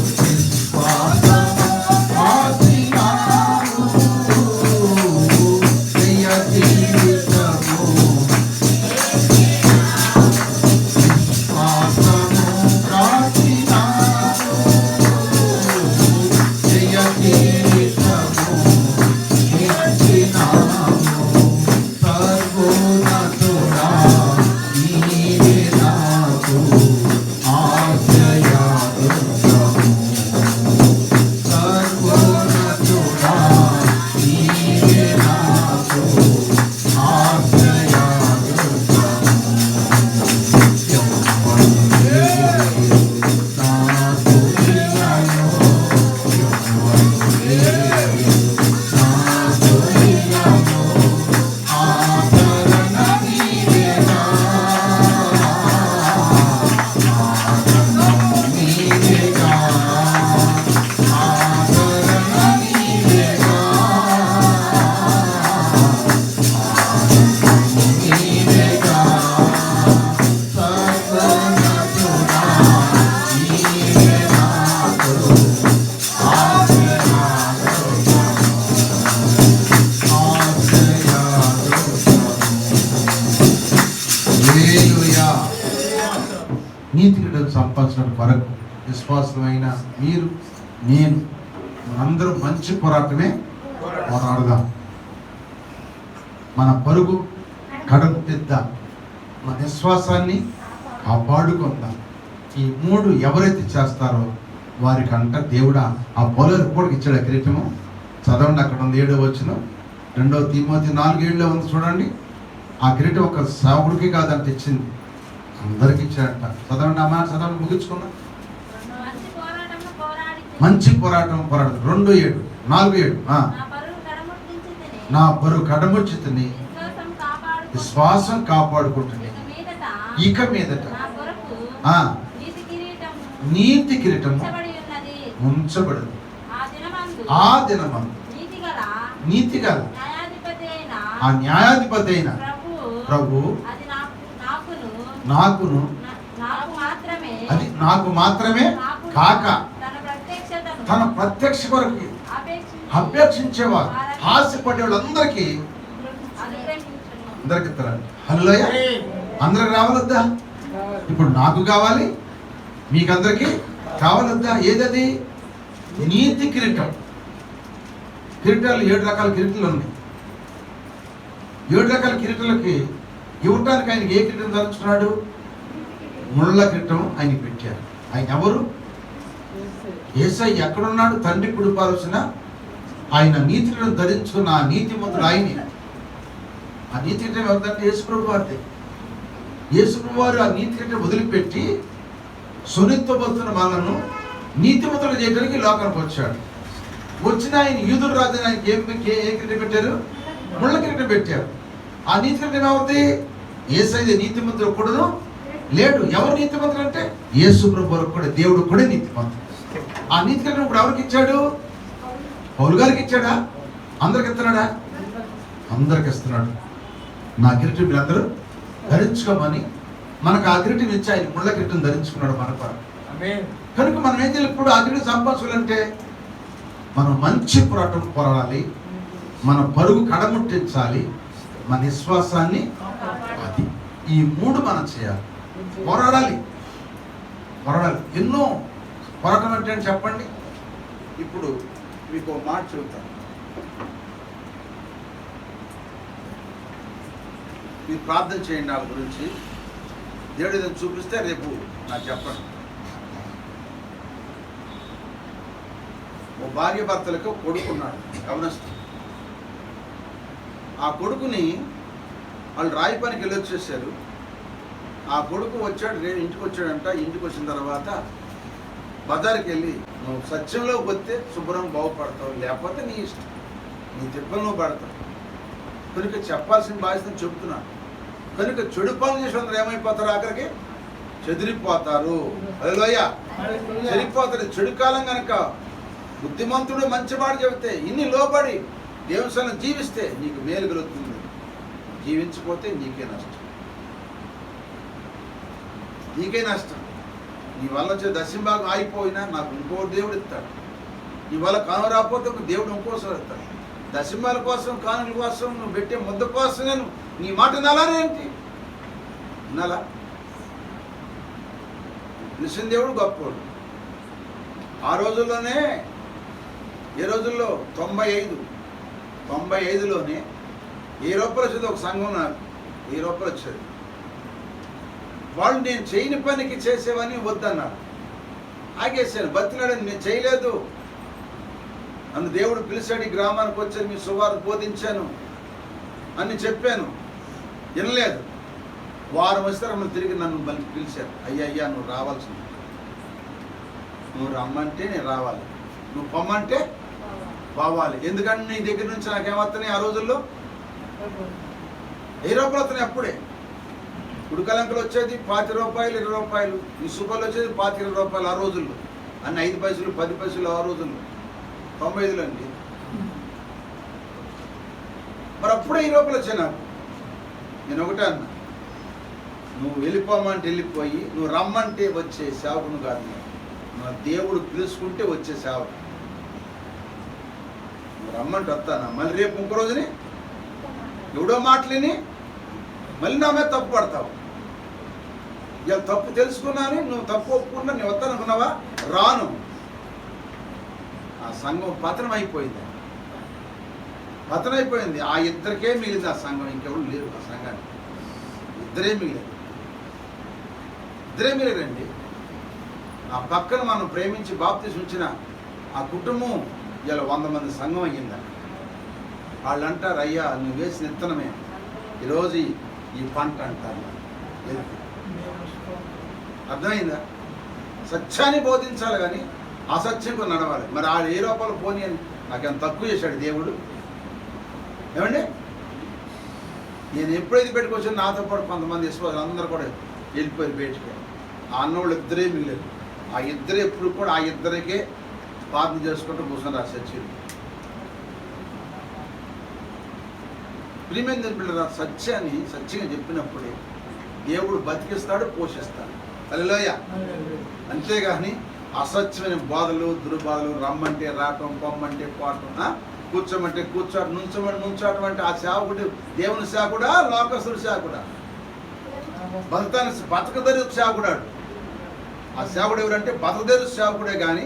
నీతి కిరీటం సంపాదించిన కొరకు విశ్వాసమైన మీరు, నేను, మనందరూ మంచి పోరాటమే పోరాడదాం. మన పరుగు కడకు తెద్దాం, మన విశ్వాసాన్ని కాపాడుకుందాం. ఈ 3 ఎవరైతే చేస్తారో వారికంట దేవుడా ఆ పొలం కూడా ఇచ్చాడు కిరీటము. చదవండి, అక్కడ ఉంది 7వ వచనం, 2 తిమోతి 4:7 ఉంది చూడండి. ఆ కిరీటం ఒక సేవకుడికి కాదంటే ఇచ్చింది, అందరికి ఇచ్చాడంట. చదవండి అమ్మా, చదవండి, ముగించుకున్నా. మంచి పోరాటం పోరాడు. 2:7 4:7 నా బరువు కడముచ్చితిని, విశ్వాసం కాపాడుకుంటుంది. ఇక మీదట నీతి కిరీటము ఉంచబడదు. ఆ దినమందు నీతిగల ఆ న్యాయాధిపతి అయిన ప్రభు నాకును అది నాకు మాత్రమే కాక తన ప్రత్యక్ష కొరకు అపేక్షించేవారు, ఆశపడే వాళ్ళందరికీ హల్లెలూయా. అందరికి రావాలొద్దా? ఇప్పుడు నాకు కావాలి, మీకందరికి కావాలొద్దా? ఏదది? నీతి కిరీటం. కిరీటాలు 7 రకాల కిరీటాలు ఉన్నాయి. 7 రకాల కిరీటాలకి ఇవ్వటానికి ఆయనకి ఏ కిరీటం ధరించుకున్నాడు? ముళ్ళ కిరీటం ఆయనకి పెట్టారు. ఆయన ఎవరు? యేసయ్య. ఎక్కడున్నాడు? తండ్రి కుడిపాల్సిన ఆయన నీతిని ధరించుకున్న ఆ నీతిమంతుడు ఆయనే. ఆ నీతి కిరీటం ఎవరిదంటే యేసుప్రభు వారిదే. యేసుప్రభు వారు ఆ నీతి కిరీటం వదిలిపెట్టి సున్నితబడుతున్న మనను నీతిమంతులు చేయడానికి లోకానికి వచ్చాడు. వచ్చిన ఆయన యూదుల రాజు ఆయనకి ఏ కిరీటం పెట్టారు? ముళ్ళ కిరీటం పెట్టారు. ఆ నీతి కిరీటం ఏమవుతుంది? యేసయ్య నీతిమంతుడు కూడాను లేడు. ఎవరు నీతిమంతుడు అంటే యేసుప్రభు వారు కూడా, దేవుడు కూడా నీతిమంతుడు. ఆ నీతి కిరీటం ఇప్పుడు ఎవరికి ఇచ్చాడు? పౌలు గారికి ఇచ్చాడా? అందరికి ఇస్తున్నాడా? అందరికి ఇస్తున్నాడు. నా కిరీటం మీరందరూ ధరించుకోమని మనకు ఆ కిరీటం ఇచ్చి ఆయన ముళ్ళ కిరీటం ధరించుకున్నాడు మన పరం. కనుక మనం ఏం చేయాలి? ఇప్పుడు ఆ కిరీటం సంపాదించాలంటే మనం మంచి పోరాటం పోరాడాలి, మన పరుగు కడముట్టించాలి, మన విశ్వాసాన్ని, అది ఈ 3 మనం చేయాలి. పోరాడాలి. ఎన్నో పోరాటం అంటే చెప్పండి. ఇప్పుడు మీకు ఒక మాట చెబుతాను. మీరు ప్రార్థన చేయండి వాళ్ళ గురించి. దేవుడు ఏదైనా చూపిస్తే రేపు నాకు చెప్పండి. ఓ భార్య భర్తలకు కొడుకున్నాడు, గమనిస్తాం. ఆ కొడుకుని వాళ్ళు రాయి పనికి వెళ్ళొచ్చేసారు. ఆ కొడుకు వచ్చాడు, ఇంటికి వచ్చాడంట. ఇంటికి వచ్చిన తర్వాత బజార్కి వెళ్ళి, నువ్వు సత్యంలోకి వస్తే శుభ్రం బాగుపడతావు, లేకపోతే నీ ఇష్టం, నీ తిప్పలు నువ్వు పడతావు. కనుక చెప్పాల్సిన బాధ్యతను చెబుతున్నాను. కనుక చెడు పనులు చేసిన అందరూ ఏమైపోతారు? ఆఖరికి చెదిరిపోతారు. హల్లెలూయా. చెడిపోతారు. చెడు కాలం కనుక బుద్ధిమంతుడు మంచి మాట చెబితే ఇన్ని లోబడి దేవుని జీవిస్తే నీకు మేలు కలుగుతుంది. జీవించకపోతే నీకే నష్టం. నీ వల్ల వచ్చే దశంభాగం ఆగిపోయినా నాకు ఇంకో దేవుడు ఇస్తాడు. నీ వల్ల కాను రాకపోతే ఒక దేవుడు ఇంకోసారి ఇస్తాడు. దశంభాల కోసం, కానుల కోసం, నువ్వు పెట్టే ముద్ద కోసం నేను నీ మాట వినాలనేంటి? వినాలా? నిశ్చిన దేవుడు గొప్పవాడు. ఆ రోజుల్లోనే, ఏ రోజుల్లో 95లోనే రూపాయలు వచ్చేది ఒక సంఘం. నాకు రూపాయలు వచ్చేది. వాళ్ళు నేను చేయని పనికి చేసేవని వద్దన్నారు. ఆగేసాను. బతిలాడని నేను చేయలేదు. నన్ను దేవుడు పిలిచాడు, ఈ గ్రామానికి వచ్చాను, మీ సువార్త బోధించాను అని చెప్పాను. వినలేదు. వారం వస్తే మళ్ళీ తిరిగి నన్ను మళ్ళీ పిలిచారు. అయ్యా నువ్వు రావాల్సింది. నువ్వు రమ్మంటే నేను రావాలి, నువ్వు పొమ్మంటే పోవాలి. ఎందుకంటే నీ దగ్గర నుంచి నాకేమవుతున్నాయి? ఆ రోజుల్లో 10 రూపాయలు వస్తున్నాయి. అప్పుడే ఉడకలంకలు వచ్చేది 20 రూపాయలు, 20 రూపాయలు. ఈ సూపర్లు వచ్చేది 20 రూపాయలు ఆ రోజుల్లో. అన్ని 5 పైసలు 10 పైసలు ఆ రోజుల్లో. 95లో అండి. మరి అప్పుడే 20 రూపాయలు వచ్చాయి నాకు. నేను ఒకటే అన్నా, నువ్వు వెళ్ళిపోమంటే వెళ్ళిపోయి, నువ్వు రమ్మంటే వచ్చే సేవకును కాదు. నా దేవుడు పిలుచుకుంటే వచ్చే సేవకు. నువ్వు రమ్మంటే వస్తానా? మళ్ళీ రేపు ఇంకో రోజుని ఎవడో మాటలేని మళ్ళీ నా మీద తప్పు పడతావు. ఇవాళ తప్పు తెలుసుకున్నాను, నువ్వు తప్పు ఒప్పుకున్నా నీ వద్దనుకున్నావా, రాను. ఆ సంఘం పతనం అయిపోయింది. ఆ ఇద్దరికే మిగిలింది ఆ సంఘం, ఇంకెవరు లేరు ఆ సంఘానికి. ఇద్దరే మిగిలిరండి. ఆ పక్కన మనం ప్రేమించి బాప్తిసం ఉంచిన ఆ కుటుంబం ఇలా 100 మంది సంఘం అయ్యిందా. వాళ్ళు అంటారు, అయ్యా నువ్వు వేసిన విత్తనమే ఈరోజు ఈ పంట అంటారు. అర్థమైందా? సత్యాన్ని బోధించాలి కానీ అసత్యంగా నడవాలి. మరి ఆ ఏ రూపాయలు పోనీ అని నాకేం తక్కువ చేశాడు దేవుడు? ఏమండి, నేను ఎప్పుడైతే పెట్టుకొచ్చాను నాతో పాటు కొంతమంది విశ్వాసాలు అందరూ కూడా వెళ్ళిపోయారు బయటికి. ఆ అన్నోళ్ళు ఇద్దరే మిగిలేదు. ఆ ఇద్దరు ఎప్పుడు కూడా ఆ ఇద్దరికే ప్రార్థన చేసుకుంటూ కూర్చొని సత్యుడు. ప్రియమైన పిల్లల సత్యాన్ని సత్యంగా చెప్పినప్పుడే దేవుడు బతికిస్తాడు, పోషిస్తాడు. హల్లెలూయా. అంతేగాని అసత్యమైన బాధలు, దుర్బాధలు, రమ్మంటే రావటం, పొమ్మంటే పోవటం, కూర్చోమంటే కూర్చోటం, నుంచోటం అంటే ఆ సేవకుడు దేవుని సేవకుడా, లోకస్తుడు సేవకుడా? బతకదరి సేవకుడాడు. ఆ సేవకుడు ఎవరంటే బతకదరి సేవకుడే కానీ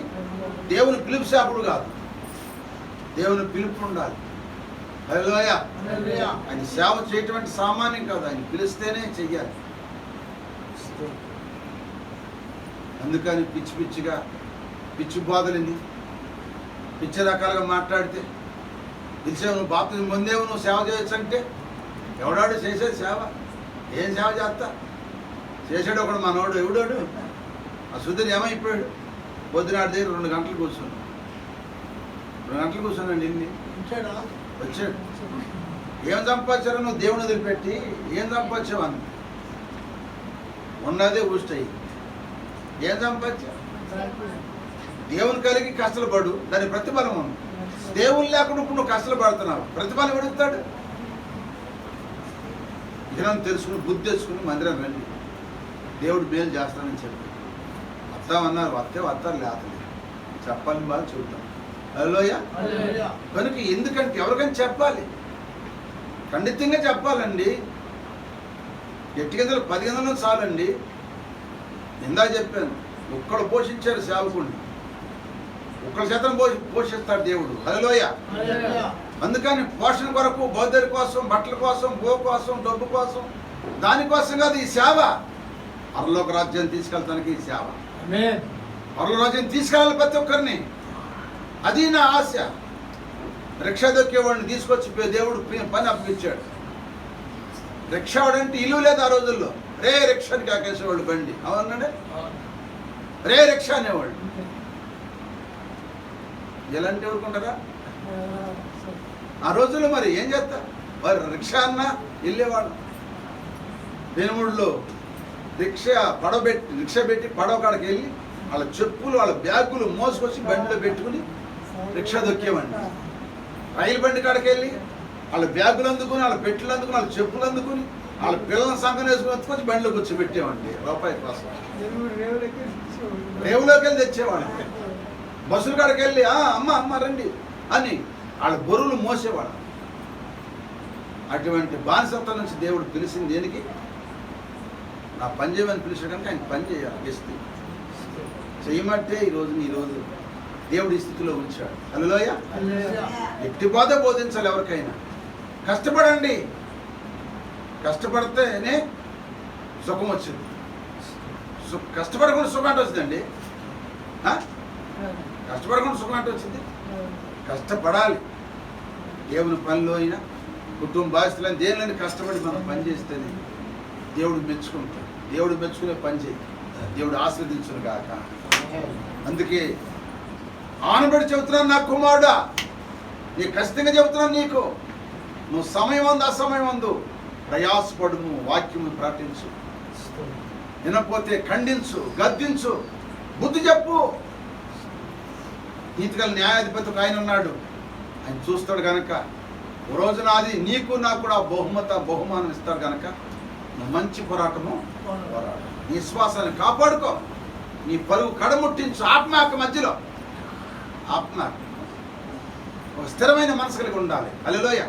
దేవుని పిలుపు సేవకుడు కాదు. దేవుని పిలుపు ఉండాలి. హల్లెలూయా. ఆయన సేవ చేయటం సామాన్యం కాదు, ఆయన పిలిస్తేనే చెయ్యాలి. అందుకని పిచ్చి బాధలని పిచ్చి రకాలుగా మాట్లాడితే పిలిచేవు, నువ్వు బాప్తిజం పొందేవు, నువ్వు సేవ చేయొచ్చు అంటే ఎవడాడు చేసేది సేవ? ఏం సేవ చేస్తా? చేసాడు ఒకడు మనోడు, ఎవడాడు ఆ సుధీర్ ఏమైపోయాడు? పొద్దునాడు దగ్గర 2 గంటలు కూర్చున్నాడు. 2 గంటలు కూర్చున్నాడు. ఇన్ని వచ్చాడు. ఏం సంపాదించారో నువ్వు దేవుని వదిలిపెట్టి ఏం సంపాదించావు అని ఉన్నదే ఊస్తాయి. ఏం సంపాదించావు? దేవుని కలిగి కష్టాలు పడు, దాని ప్రతిఫలం ఉంది. దేవుని లేకుండా ఇప్పుడు నువ్వు కష్టాలు పడుతున్నావు, ప్రతిఫలం పెడుతాడు. ఇదనం తెలుసుకుని బుద్ధి తెచ్చుకుని మందిరం రండి, దేవుడు మేలు చేస్తానని చెప్పి వస్తామన్నారు. వస్తారు లేతలేదు, చెప్పాలని బాగా చూద్దాం. హల్లెలూయా. కనుక ఎందుకంటే ఎవరికైనా చెప్పాలి, ఖండితంగా చెప్పాలండి. ఎట్టి గంటలు 10 గంటలు చాలండి. ఇందాక చెప్పాను, ఒక్కడు పోషించారు సేవకుడిని, ఒక్కడి చేతం పోషిస్తాడు దేవుడు. హల్లెలూయా. అందుకని పోషణ కొరకు, బౌద్ధరి కోసం, బట్టల కోసం, గో కోసం, డబ్బు కోసం, దానికోసం కాదు ఈ సేవ. పరలోక రాజ్యాన్ని తీసుకెళ్తానికి ఈ సేవ. పరలోక రాజ్యాన్ని తీసుకెళ్ళాలి ప్రతి ఒక్కరిని. అది నా ఆశ. రిక్షా దొక్కేవాడిని తీసుకొచ్చి దేవుడు పని అప్పగించాడు. రిక్షావాడంటే ఇల్లు లేదు ఆ రోజుల్లో. రే రిక్షాని కాకేసేవాళ్ళు బండి, అవునండి, రే రిక్షా అనేవాళ్ళు. ఎలాంటి ఎవరుకుంటారా ఆ రోజుల్లో? మరి ఏం చేస్తా, వారు రిక్షా అన్నా వెళ్ళేవాడు. పెనుముడిలో రిక్షా పెట్టి పడవ కాడికి వెళ్ళి వాళ్ళ చెప్పులు, వాళ్ళ బ్యాగులు మోసుకొచ్చి బండిలో పెట్టుకుని రిక్షా దొక్కేవాడిని. రైలు బండి కాడికి వెళ్ళి వాళ్ళ బ్యాగులు అందుకుని, వాళ్ళ పెట్టెలు అందుకుని, వాళ్ళ చెప్పులు అందుకుని, వాళ్ళ పిల్లల సంఘం వేసుకుని వచ్చి బండిలో కూర్చో పెట్టేవాడి రూపాయి కోసం. రేవులోకి వెళ్ళి తెచ్చేవాడు. బస్సుల కాడికి వెళ్ళి అమ్మ రండి అని వాళ్ళ బొరువులు మోసేవాడు. అటువంటి బానిసత్వం నుంచి దేవుడు పిలిచింది దేనికి? నా పని చేయమని పిలిచాడు కనుక ఆయన పని చేయాలి. ఇస్తే చేయమంటే ఈరోజు దేవుడు ఈ స్థితిలో ఉంచాడు. హల్లెలూయా. ఎట్టి బాధ బోధించాలి ఎవరికైనా. కష్టపడండి, కష్టపడితేనే సుఖం వచ్చింది. కష్టపడకుండా సుఖం అంటే వచ్చిందండి? కష్టపడకుండా సుఖం అంటే వచ్చింది? కష్టపడాలి. దేవుని పనిలో అయినా, కుటుంబ బాధ్యతలను దేనిలోని కష్టపడి మనం పని చేస్తేనే దేవుడు మెచ్చుకుంటాడు. దేవుడు మెచ్చుకునే పని చేయి, దేవుడు ఆశీర్వదించును గాక. అందుకే ఆనబడి చెబుతున్నాను, నా కుమారుడా, నీ ఖచ్చితంగా చెబుతున్నాను నీకు, నువ్వు సమయం అందు అసమయం అందు ప్రయాసపడుము, వాక్యము ప్రకటించు, వినకపోతే ఖండించు, గద్దించు, బుద్ధి చెప్పు. నీతిగల న్యాయాధిపతి ఒక ఆయన ఉన్నాడు, ఆయన చూస్తాడు కనుక ఓ రోజున అది నీకు నాకు కూడా బహుమానం ఇస్తాడు కనుక నువ్వు మంచి పోరాటము పోరాడు. నీ విశ్వాసాన్ని కాపాడుకో, నీ పరుగు కడముట్టించు. ఆత్మ మధ్యలో ఒక స్థిరమైన మనసు కలిగి ఉండాలి. హల్లెలూయా.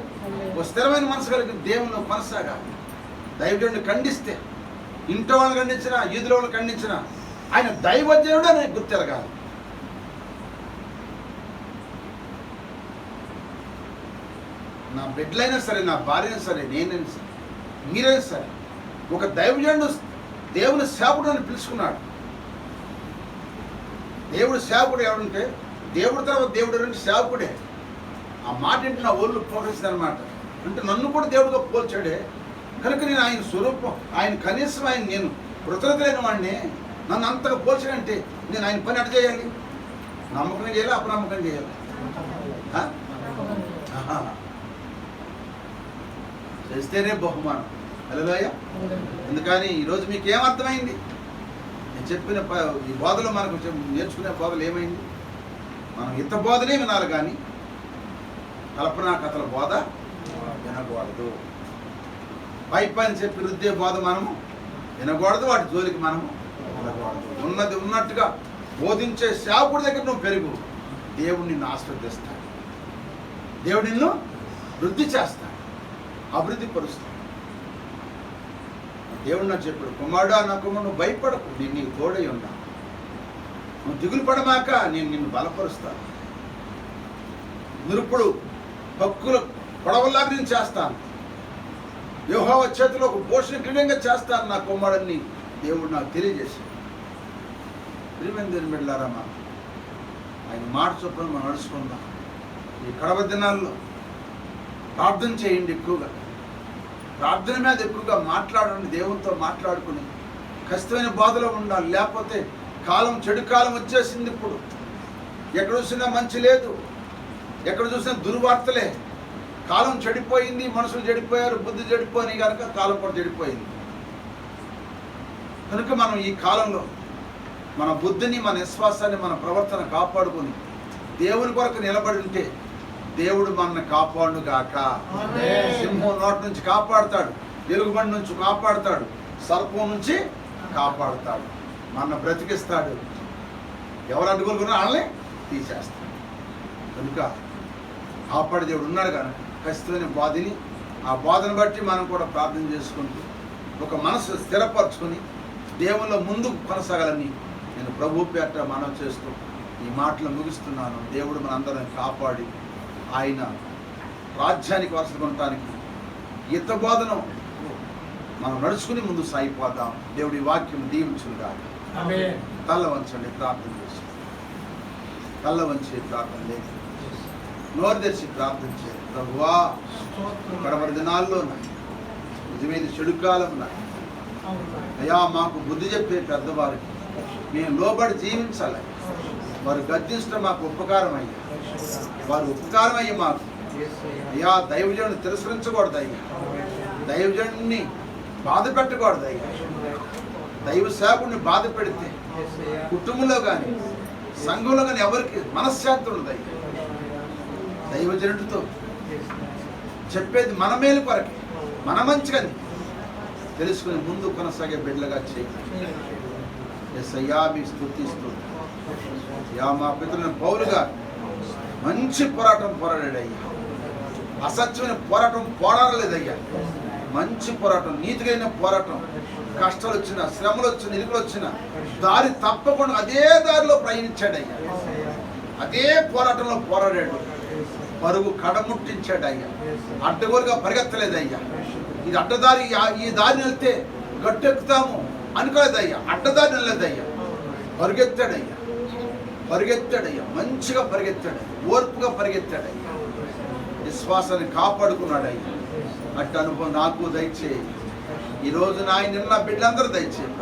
ఒక స్థిరమైన మనసు కలిగి దేవుని కొనసాగాలి. దైవజనుడిని ఖండిస్తే ఇంట్లో వాళ్ళని ఖండించిన, ఈదులో వాళ్ళని ఖండించిన ఆయన దైవజనుడు అని గుర్తెరగాలి. నా బిడ్డలైనా సరే, నా భార్యైనా సరే, నేనైనా సరే, మీరైనా సరే, ఒక దైవజనుడు దేవుని సేవకుడు అని పిలుచుకున్నాడు. దేవుడు సేవకుడు ఎవరంటే, దేవుడి తర్వాత దేవుడు అంటే సేవకుడే. ఆ మాట ఏంటి నా ఒళ్ళు పోషిస్తుంది అనమాట. అంటే నన్ను కూడా దేవుడితో పోల్చాడే కనుక నేను ఆయన స్వరూపం, ఆయన కనీసం ఆయన నేను కృతజ్ఞత లేని వాడిని నన్ను అంతగా పోల్చాడంటే నేను ఆయన పని అటు చేయాలి, నమ్మకం చేయాలి, అపనమ్మకం చేయాలి. చేస్తేనే బహుమానం. హల్లెలూయా. అందుకని ఈరోజు మీకు ఏమర్థమైంది? నేను చెప్పిన ఈ బోధలో మనకు నేర్చుకునే బోధలు ఏమైంది? మనం ఇంత బోధనే వినాలి కానీ కల్పనా కథల బోధ వినకూడదు. పైపని చెప్పి రుద్దే బోధ మనము వినకూడదు, వాటి జోలికి మనము వినకూడదు. ఉన్నది ఉన్నట్టుగా బోధించే సేవకుడి దగ్గర నువ్వు పెరుగు, దేవుడు నిన్ను ఆస్వాదిస్తాడు, దేవుడు నిన్ను వృద్ధి చేస్తాడు, అభివృద్ధి పరుస్తాడు. దేవుడు నాకు చెప్పాడు, కుమారుడా నా కుమారుడు నువ్వు భయపడకు, నేను నీకు తోడై ఉన్నా, నువ్వు దిగులు పడమాక, నేను నిన్ను బలపరుస్తాను, నిరుపుడు హక్కుల పొడవల్లాగా నేను చేస్తాను, యెహోవా చేతిలో ఒక పోషణ క్రీడంగా చేస్తాను నా కుమారుడిని దేవుడు నాకు తెలియజేశాడు. ప్రియమైన దేవుని బిడ్డలారా, ఆయన మాట చొప్పున మనం నడుచుకుందాం. ఈ కడవ దినాల్లో ప్రార్థన చేయండి, ఎక్కువగా ప్రార్థన మీద ఎక్కువగా మాట్లాడండి, దేవునితో మాట్లాడుకుని ఖచ్చితమైన బాధలో ఉండాలి. లేకపోతే కాలం చెడు కాలం వచ్చేసింది. ఇప్పుడు ఎక్కడ చూసినా మంచి లేదు, ఎక్కడ చూసినా దుర్వార్తలే. కాలం చెడిపోయింది, మనుషులు చెడిపోయారు, బుద్ధి చెడిపోయి కనుక కాలం కూడా చెడిపోయింది. కనుక మనం ఈ కాలంలో మన బుద్ధిని, మన విశ్వాసాన్ని, మన ప్రవర్తన కాపాడుకొని దేవుని కొరకు నిలబడి ఉంటే దేవుడు మనల్ని కాపాడును గాక. సింహం నోటి నుంచి కాపాడుతాడు, ఎలుగుబండి నుంచి కాపాడుతాడు, సర్పం నుంచి కాపాడుతాడు, మన బ్రతికిస్తాడు. ఎవరు అడ్డుకోలుకున్నా వాళ్ళని తీసేస్తాడు. కనుక కాపాడు దేవుడు ఉన్నాడు కనుక ఖచ్చితమైన బాధని, ఆ బాధను బట్టి మనం కూడా ప్రార్థన చేసుకుంటూ ఒక మనసు స్థిరపరచుకొని దేవుళ్ళ ముందుకు కొనసాగాలని నేను ప్రభు పేట మనవి చేస్తూ ఈ మాటలు ముగిస్తున్నాను. దేవుడు మనందరం కాపాడి ఆయన రాజ్యానికి వరుసకొనటానికి హిత బోధను మనం నడుచుకుని ముందు సాగిపోదాం. దేవుడి వాక్యం దీవించుగా. తల్ల వంచండి, ప్రార్థన చేసి తల్ల వంచి ప్రార్థన లేదు, నోరు తెరిచి ప్రార్థన చేయండి. ప్రభువా, కడవరి దినాల్లో నిజమైన చెడు కాలం అయ్యా, మాకు బుద్ధి చెప్పే పెద్దవారికి మేము లోబడి జీవించాలి. వారు గద్దించడం మాకు ఉపకారం అయ్యా, వారు ఉపకారం అయ్యి మాకు అయ్యా దైవజనుడిని తిరస్కరించకూడదు అయ్యా, దైవజనుడిని బాధ పెట్టకూడదు అయ్యా. దైవ సేవకుడిని బాధ పెడితే కుటుంబంలో కానీ సంఘంలో కానీ ఎవరికి మనశ్శాంతి ఉండదు అయ్యా. దైవజనుడితో చెప్పేది మన మేలు కొరకే, మన మంచిగాని తెలుసుకుని ముందు కొనసాగే బిడ్డలుగా చేయండి. ఎస్ అయ్యా, మీ స్తుతిస్తూ యా మా పితరులను పౌలుగా మంచి పోరాటం పోరాడాడయ్యా, అసత్యమైన పోరాటం పోరాడలేదయ్యా, మంచి పోరాటం, నీతిగైన పోరాటం. కష్టాలు వచ్చినా, శ్రమలు వచ్చినా, ఇరుకులు వచ్చినా దారి తప్పకుండా అదే దారిలో ప్రయాణించాడయ్యా, అదే పోరాటంలో పోరాడాడు, పరుగు కడముట్టించాడయ్యా, అడ్డగోలుగా పరిగెత్తలేదయ్యా. ఇది అడ్డదారి, ఈ దారిని వెళ్తే గట్టెక్కుతాము అనుకోలేదయ్యా, అడ్డదారి వెళ్ళలేదయ్యా, పరిగెత్తాడయ్యా, పరిగెత్తాడయ్యా, మంచిగా పరిగెత్తాడయ్యా, ఓర్పుగా పరిగెత్తాడయ్యా, విశ్వాసాన్ని కాపాడుకున్నాడయ్యా. అట్టు అనుభవం నాకు దయచేయి. ఈరోజు నాయన నిన్న బిడ్డలందరూ దయచేయి.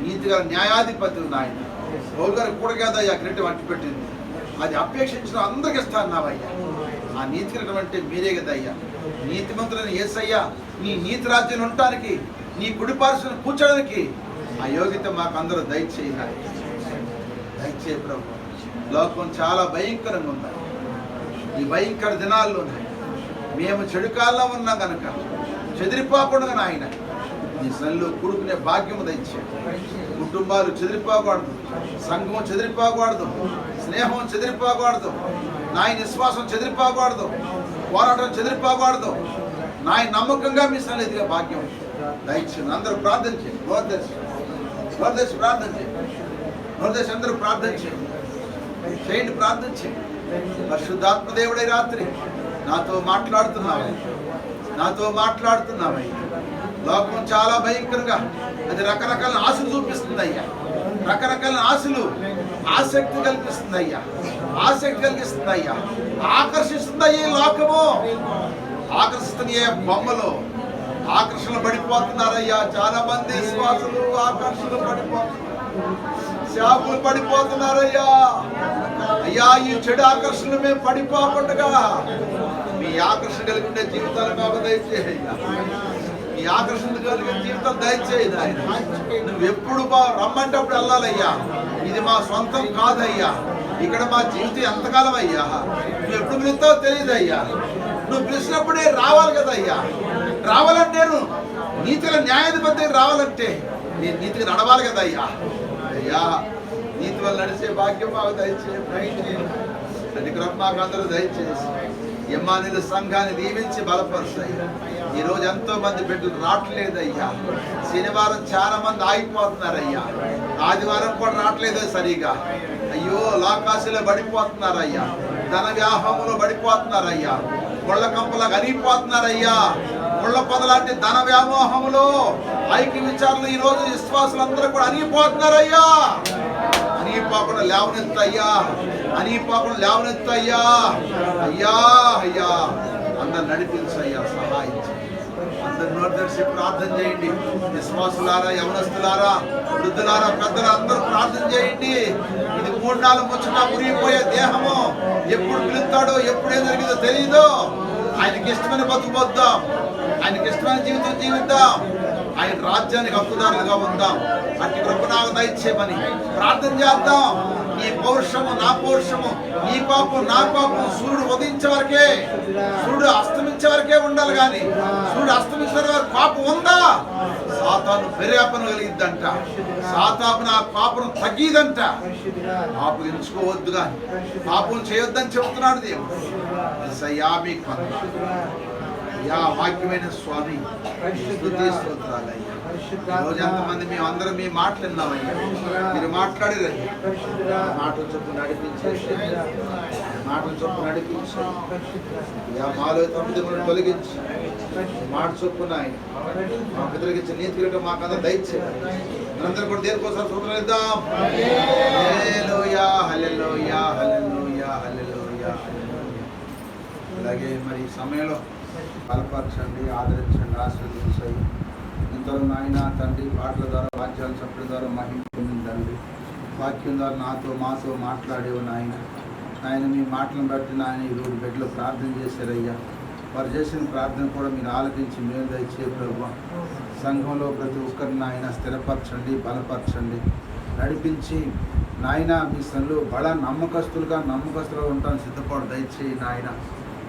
నీతిగా న్యాయాధిపతులు నాయన పౌలు గారికి కూడా కదయ్యా కిరీటం అట్టి పెట్టింది, అది అపేక్షించిన అందరికి ఇస్తాన్నావయ్యా. ఆ నీతి కిరీటం అంటే మీరే కదయ్యా. నీతిమంతులైన యేసయ్యా, నీ నీతి రాజ్యం ఉండటానికి, నీ కుడిపార్శ్వను కూర్చోడానికి ఆ యోగ్యత మాకు అందరూ దయచేయి, దయచేయి ప్రభు. లోకం చాలా భయంకరంగా ఉంది. ఈ భయంకర దినాల్లో మేము చెడు కాలంలో ఉన్నాం కనుక చెదిరిపోకుండా నాయన నీ సన్నిలో కూడుకునే భాగ్యము దయచేయి. కుటుంబాలు చెదిరిపోకూడదు, సంఘం చెదిరిపోకూడదు, స్నేహం చెదిరిపోకూడదు, నాయన విశ్వాసం చెదిరిపోకూడదు, పోరాటం చెదిరిపోకూడదు. నాయన నమ్మకంగా మీ సన్నిధిగా భాగ్యం దయచేయండి. అందరూ ప్రార్థన చేయండి. నోర్దర్శి ప్రార్థన చేయండి. నోర్దర్శి అందరూ ప్రార్థన చేయండి. ప్రార్థన చేయండి. పరిశుద్ధాత్మ దేవుడై రాత్రి నాతో మాట్లాడుతున్నావయ్యా. లోకం చాలా భయంకరంగా అది రకరకాల ఆశలు చూపిస్తుంది అయ్యా. రకరకాల ఆసక్తి కల్పిస్తుంది అయ్యా. ఆకర్షిస్తుంది అయ్యా. లోకము ఆకర్షిస్తున్న బొమ్మలు ఆకర్షణ పడిపోతున్నారయ్యా. చాలా మంది విశ్వాసులు ఆకర్షణ పడిపోతున్నారు. శాపులు పడిపోతున్నారయ్యా. అయ్యా, ఈ చెడు ఆకర్షణలు మేము పడిపోకుండా మీ ఆకర్షణ కలిగి ఉండే జీవితాలు మాకు దయచేయ్యా. మీ ఆకర్షణ కలిగిన జీవితాలు దయచేయదు. నువ్వు ఎప్పుడు రమ్మంటే అప్పుడు వెళ్ళాలయ్యా. ఇది మా సొంతం కాదయ్యా. ఇక్కడ మా జీవితం ఎంతకాలం అయ్యా. నువ్వు ఎప్పుడు పిలుస్తావో తెలియదయ్యా. నువ్వు పిలిచినప్పుడే రావాలి కదయ్యా. రావాలంటే నేను నీతిగా న్యాయాధిపతి రావాలంటే నేను నీతిగా నడవాలి కదయ్యా. అయ్యా, నీతి వల్ల నడిచే భాగ్యం మాకు దయచేసి అది మాకు అందరూ దయచేసి యమ్మానుయేలు సంఘాన్ని దీవించి బలపరుస్తాయి. ఈరోజు ఎంతో మంది బిడ్డలు రావట్లేదయ్యా. శనివారం చాలా మంది ఆగిపోతున్నారయ్యా. ఆదివారం కూడా రావట్లేదు సరిగా. అయ్యో, లోకాశలో పడిపోతున్నారయ్యా. ధన వ్యామోహంలో పడిపోతున్నారయ్యా. ముళ్ళ కంపలకు అనిగిపోతున్నారయ్యా. ముళ్ళ పొదలాంటి ధన వ్యామోహములో ఐక్య విచారణలు ఈ రోజు విశ్వాసులందరూ కూడా అనిగిపోతున్నారయ్యా. అనిగిపోకుండా లేవనెత్తయ్యా. అయ్యా అందరు నడిపించయ్యా. సహాయం అందరు నోర్దర్శి ప్రార్థన చేయండి. విశ్వాసులారా, యవనస్తులారా, వృద్ధులారా, పెద్దలు అందరూ ప్రార్థన చేయండి. ఇది 3-4 ముచ్చట మురిగిపోయే దేహము. ఎప్పుడు పిలుస్తాడో ఎప్పుడే జరిగిందో తెలియదు. ఆయనకి ఇష్టమైన బతుకుపోద్దాం. ఆయనకి ఇష్టమైన జీవితం జీవిద్దాం. ఆయన రాజ్యానికి హక్కుదారులుగా ఉందాం. అట్టి కృప నాకు దయచేయమని ప్రార్థన చేద్దాం. నీ పౌరుషము నా పౌరుషము, నీ పాపం నా పాపం సూర్యుడు ఉదయించే వరకే, సూర్యుడు అస్తమించే వరకే ఉండాలి. కానీ సూర్యుడు అస్తమించిన వరకు పాపం ఉందా? సాతాను ప్రేరేపణ కలిగిద్దంట. సాతాను ఆ పాపం తగ్గిదంట. పాపం ఎంచుకోవద్దు కానీ పాపం చేయొద్దని చెబుతున్నాడు దేవుడు. యా వాక్యమైన స్వామి, స్తుతి స్తోత్రాలయ్యా. ఈరోజు ఎంతమంది మేము అందరం మీ మాటలు విన్నామయ్యా. మీరు మాట్లాడారు. మాటలు చొప్పు నడిపించే యా మాలో 9 తొలగించి మాట చొప్పున మా పితృకి నీతి కిరీటం మాకంతా దయచేయండి. మనందరం కూడా దేనికోసం సూత్రం ఇద్దాం. హల్లెలూయా, హల్లెలూయా, హల్లెలూయా, హల్లెలూయా. అలాగే మరి ఈ సమయంలో బలపరచండి, ఆదరించండి, ఆశీర్వదించండి. ఇంతలో నాయన తండ్రి పాటల ద్వారా, వాద్యాల చప్పుల ద్వారా మహిమ పొందిందండి. వాక్యం ద్వారా మాతో మాట్లాడేవు నాయన. మీ మాటలను బట్టి నాయన ఈరోజు బిడ్డలు ప్రార్థన చేశారయ్యా. వారు చేసిన ప్రార్థన కూడా మీరు ఆలకించి మేలు దయచే ప్రభువా. సంఘంలో ప్రతి ఒక్కరిని నాయన స్థిరపరచండి, బలపరచండి, నడిపించి నాయన మీ సన్నిధిలో బల నమ్మకస్తులుగా ఉంటాను సిద్ధపడు దయచేయి నాయన.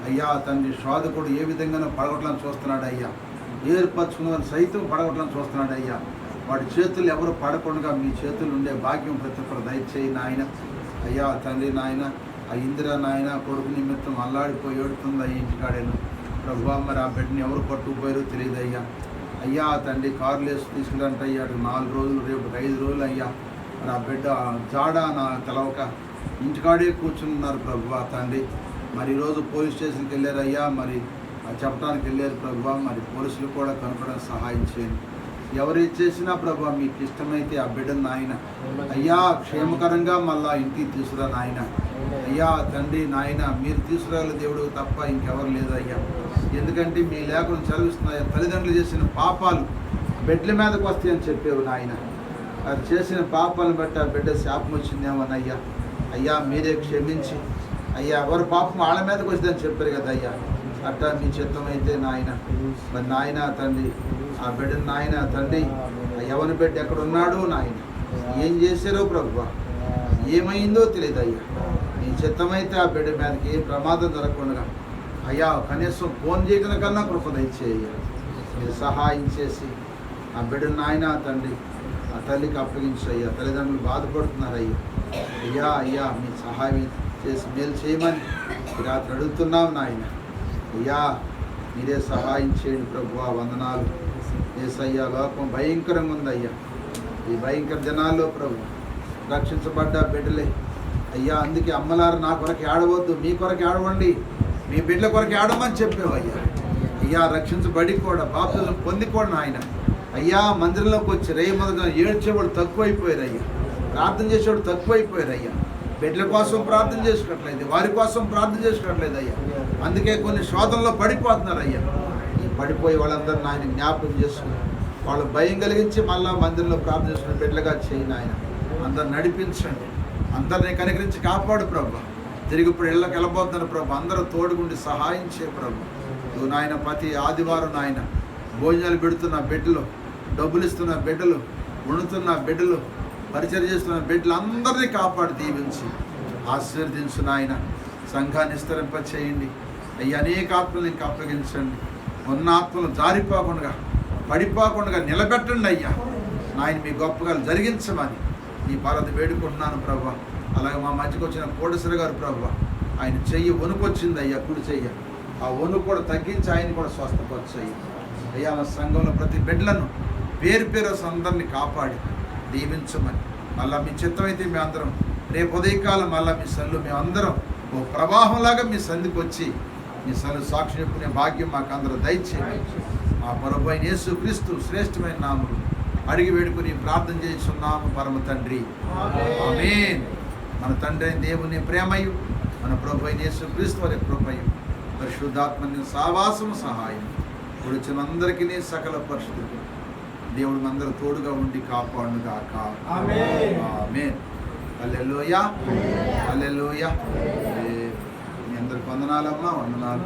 అయ్యా తండ్రి, శోధకుడు ఏ విధంగానో పడగొట్లని చూస్తున్నాడు అయ్యా. ఏర్పరచుకున్న సైతం పడగొట్లని చూస్తున్నాడు అయ్యా. వాడి చేతులు ఎవరు పడకుండా మీ చేతులు ఉండే భాగ్యం ప్రతి ఒక్కరు దయచేయి నాయన. అయ్యా తండ్రి నాయన, ఆ ఇందిర నాయన కొడుకు నిమిత్తం అల్లాడిపోయి ఏడుతుంది అయ్యి ఇంటికాడేను ప్రభువా. మరి ఆ బిడ్డని ఎవరు పట్టుకుపోయారో తెలియదు అయ్యా. అయ్యా తండ్రి, కారులు వేసి తీసుకురంట అయ్యా. 4 రోజులు, రేపు 5 రోజులు అయ్యా. మరి ఆ బిడ్డ జాడ నా తెలవక ఇంటికాడే కూర్చున్నారు ప్రభువా తండ్రి. మరి ఈరోజు పోలీస్ స్టేషన్కి వెళ్ళారు అయ్యా. మరి చెప్పడానికి వెళ్ళారు ప్రభువా. మరి పోలీసులు కూడా కనుక్కోవడానికి సహాయం చేయండి. ఎవరు చేసినా ప్రభువా మీకు ఇష్టమైతే ఆ బిడ్డను నాయన అయ్యా క్షేమకరంగా మళ్ళా ఇంటికి తీసుకురా నాయన. అయ్యా తండ్రి నాయన, మీరు తీసుకురాగల దేవుడు తప్ప ఇంకెవరు లేదు అయ్యా. ఎందుకంటే మీ లేఖను చదివిస్తున్నాయా, తల్లిదండ్రులు చేసిన పాపాలు బిడ్డల మీదకి వస్తాయని చెప్పేవు నాయన. అది చేసిన పాపాలను బట్టి ఆ బిడ్డ శాపం వచ్చిందేమోనయ్యా. అయ్యా మీరే క్షమించి అయ్యా, ఎవరి పాపం వాళ్ళ మీదకి వచ్చిందని చెప్పారు కదా అయ్యా. అట్టా మీ చిత్తం అయితే నాయన. మరి నాయన తండ్రి, ఆ బిడ్డను నాయన తండ్రి, ఎవరి బిడ్డ ఎక్కడున్నాడు నాయన, ఏం చేశారో ప్రభువా, ఏమైందో తెలియదు అయ్యా. నీ చిత్తమైతే ఆ బిడ్డ మీదకి ఏం ప్రమాదం జరగకుండా అయ్యా కనీసం ఫోన్ చేయగల కన్నా కృప దయచేయ్యా. మీరు సహాయం చేసి ఆ బిడ్డను నాయన తండ్రి ఆ తల్లికి అప్పగించయ్యా. తల్లిదండ్రులు బాధపడుతున్నారు అయ్యా. అయ్యా మీ సహాయం చేసి మేలు చేయమని రాత్రి అడుగుతున్నాం నాయన. అయ్యా మీరే సహాయం చేయండి ప్రభువా. వందనాలు. యేసయ్యా లోకం భయంకరంగా ఉందయ్యా. ఈ భయంకర దినాల్లో ప్రభు రక్షించబడ్డ బిడ్డలే అయ్యా. అందుకే అమ్మలారు నా కొరకు ఏడవద్దు, మీ కొరకు ఏడవండి, మీ బిడ్డల కొరకు ఏడవమని చెప్పావయ్యా. అయ్యా రక్షించబడి కూడా బాప్తిజం పొంది కూడా నాయన అయ్యా మందిరంలోకి వచ్చి మొదట ఏడ్చేవాడు తక్కువైపోయారు అయ్యా, ప్రార్థన చేసేవాడు తక్కువైపోయారు అయ్యా. బిడ్డల కోసం ప్రార్థన చేసుకోవట్లేదు, వారి కోసం ప్రార్థన చేసుకోవట్లేదు అయ్యా. అందుకే కొన్ని శోధనలో పడిపోతున్నారు అయ్యా. ఈ పడిపోయి వాళ్ళందరూ నాయన జ్ఞాపకం చేసుకుని వాళ్ళు భయం కలిగించి మళ్ళా మందిరంలో ప్రార్థన చేసుకుని బిడ్డలుగా చేయి నాయన. అందరు నడిపించండి, అందరినీ కనికరించి కాపాడు ప్రభు. తిరిగి ఇప్పుడు ఇళ్ళకి వెళ్ళబోతున్నారు ప్రభు, అందరూ తోడుగుండి సహాయం చేయ ప్రభు. నువ్వు నాయన ప్రతి ఆదివారం నాయన భోజనాలు పెడుతున్న బిడ్డలు, డబ్బులు ఇస్తున్న బిడ్డలు, వండుతున్న బిడ్డలు, పరిచయం చేస్తున్న బిడ్డలు అందరినీ కాపాడి దీవించి ఆశీర్వదించు నాయన. సంఘాన్ని విస్తరింప చేయండి అయ్యా. అనేక ఆత్మలు ఇంకా అప్పగించండి. ఉన్న ఆత్మలు జారిపోకుండా పడిపోకుండా నిలబెట్టండి అయ్యా. నాయన మీ గొప్పగా జరిగించమని ఈ భారత వేడుకుంటున్నాను ప్రభు. అలాగే మా మధ్యకు వచ్చిన కోటేశ్వర గారు ప్రభు, ఆయన చెయ్యి వణుకొచ్చింది అయ్యా, కుడి చెయ్యి. ఆ వణుకు కూడా తగ్గించి ఆయన కూడా స్వస్థపరిచాయి అయ్యా. మా సంఘంలో ప్రతి బిడ్డలను పేరు పేరు అందరినీ కాపాడి దీవించమని. మళ్ళీ మీ చిత్తం అయితే మీ అందరం రేపు ఉదయకాలం మళ్ళీ మీ సల్లు మేమందరం ఓ ప్రవాహంలాగా మీ సంధికి వచ్చి మీ సల్లు సాక్షి చెప్పుకునే భాగ్యం మాకు అందరూ దయచేయండి. మా ప్రభు అయిన యేసుక్రీస్తు శ్రేష్టమైన నామములు అడిగి వేడుకుని ప్రార్థన చేస్తున్నాము పరమ తండ్రి, ఆమేన్. మన తండ్రి అయిన దేవుని ప్రేమయు, మన ప్రభు అయిన యేసుక్రీస్తు వారి కృపయు, పరిశుద్ధాత్మని సావాసం సహాయం వచ్చిన అందరికీ సకల పరిశుద్ధులు దేవుడు మనందరూ తోడుగా ఉండి కాపాడును గాక. ఆమేన్. హల్లెలూయా, హల్లెలూయా. మీ అందరికి వందనాలమ్మా, వందనాలు.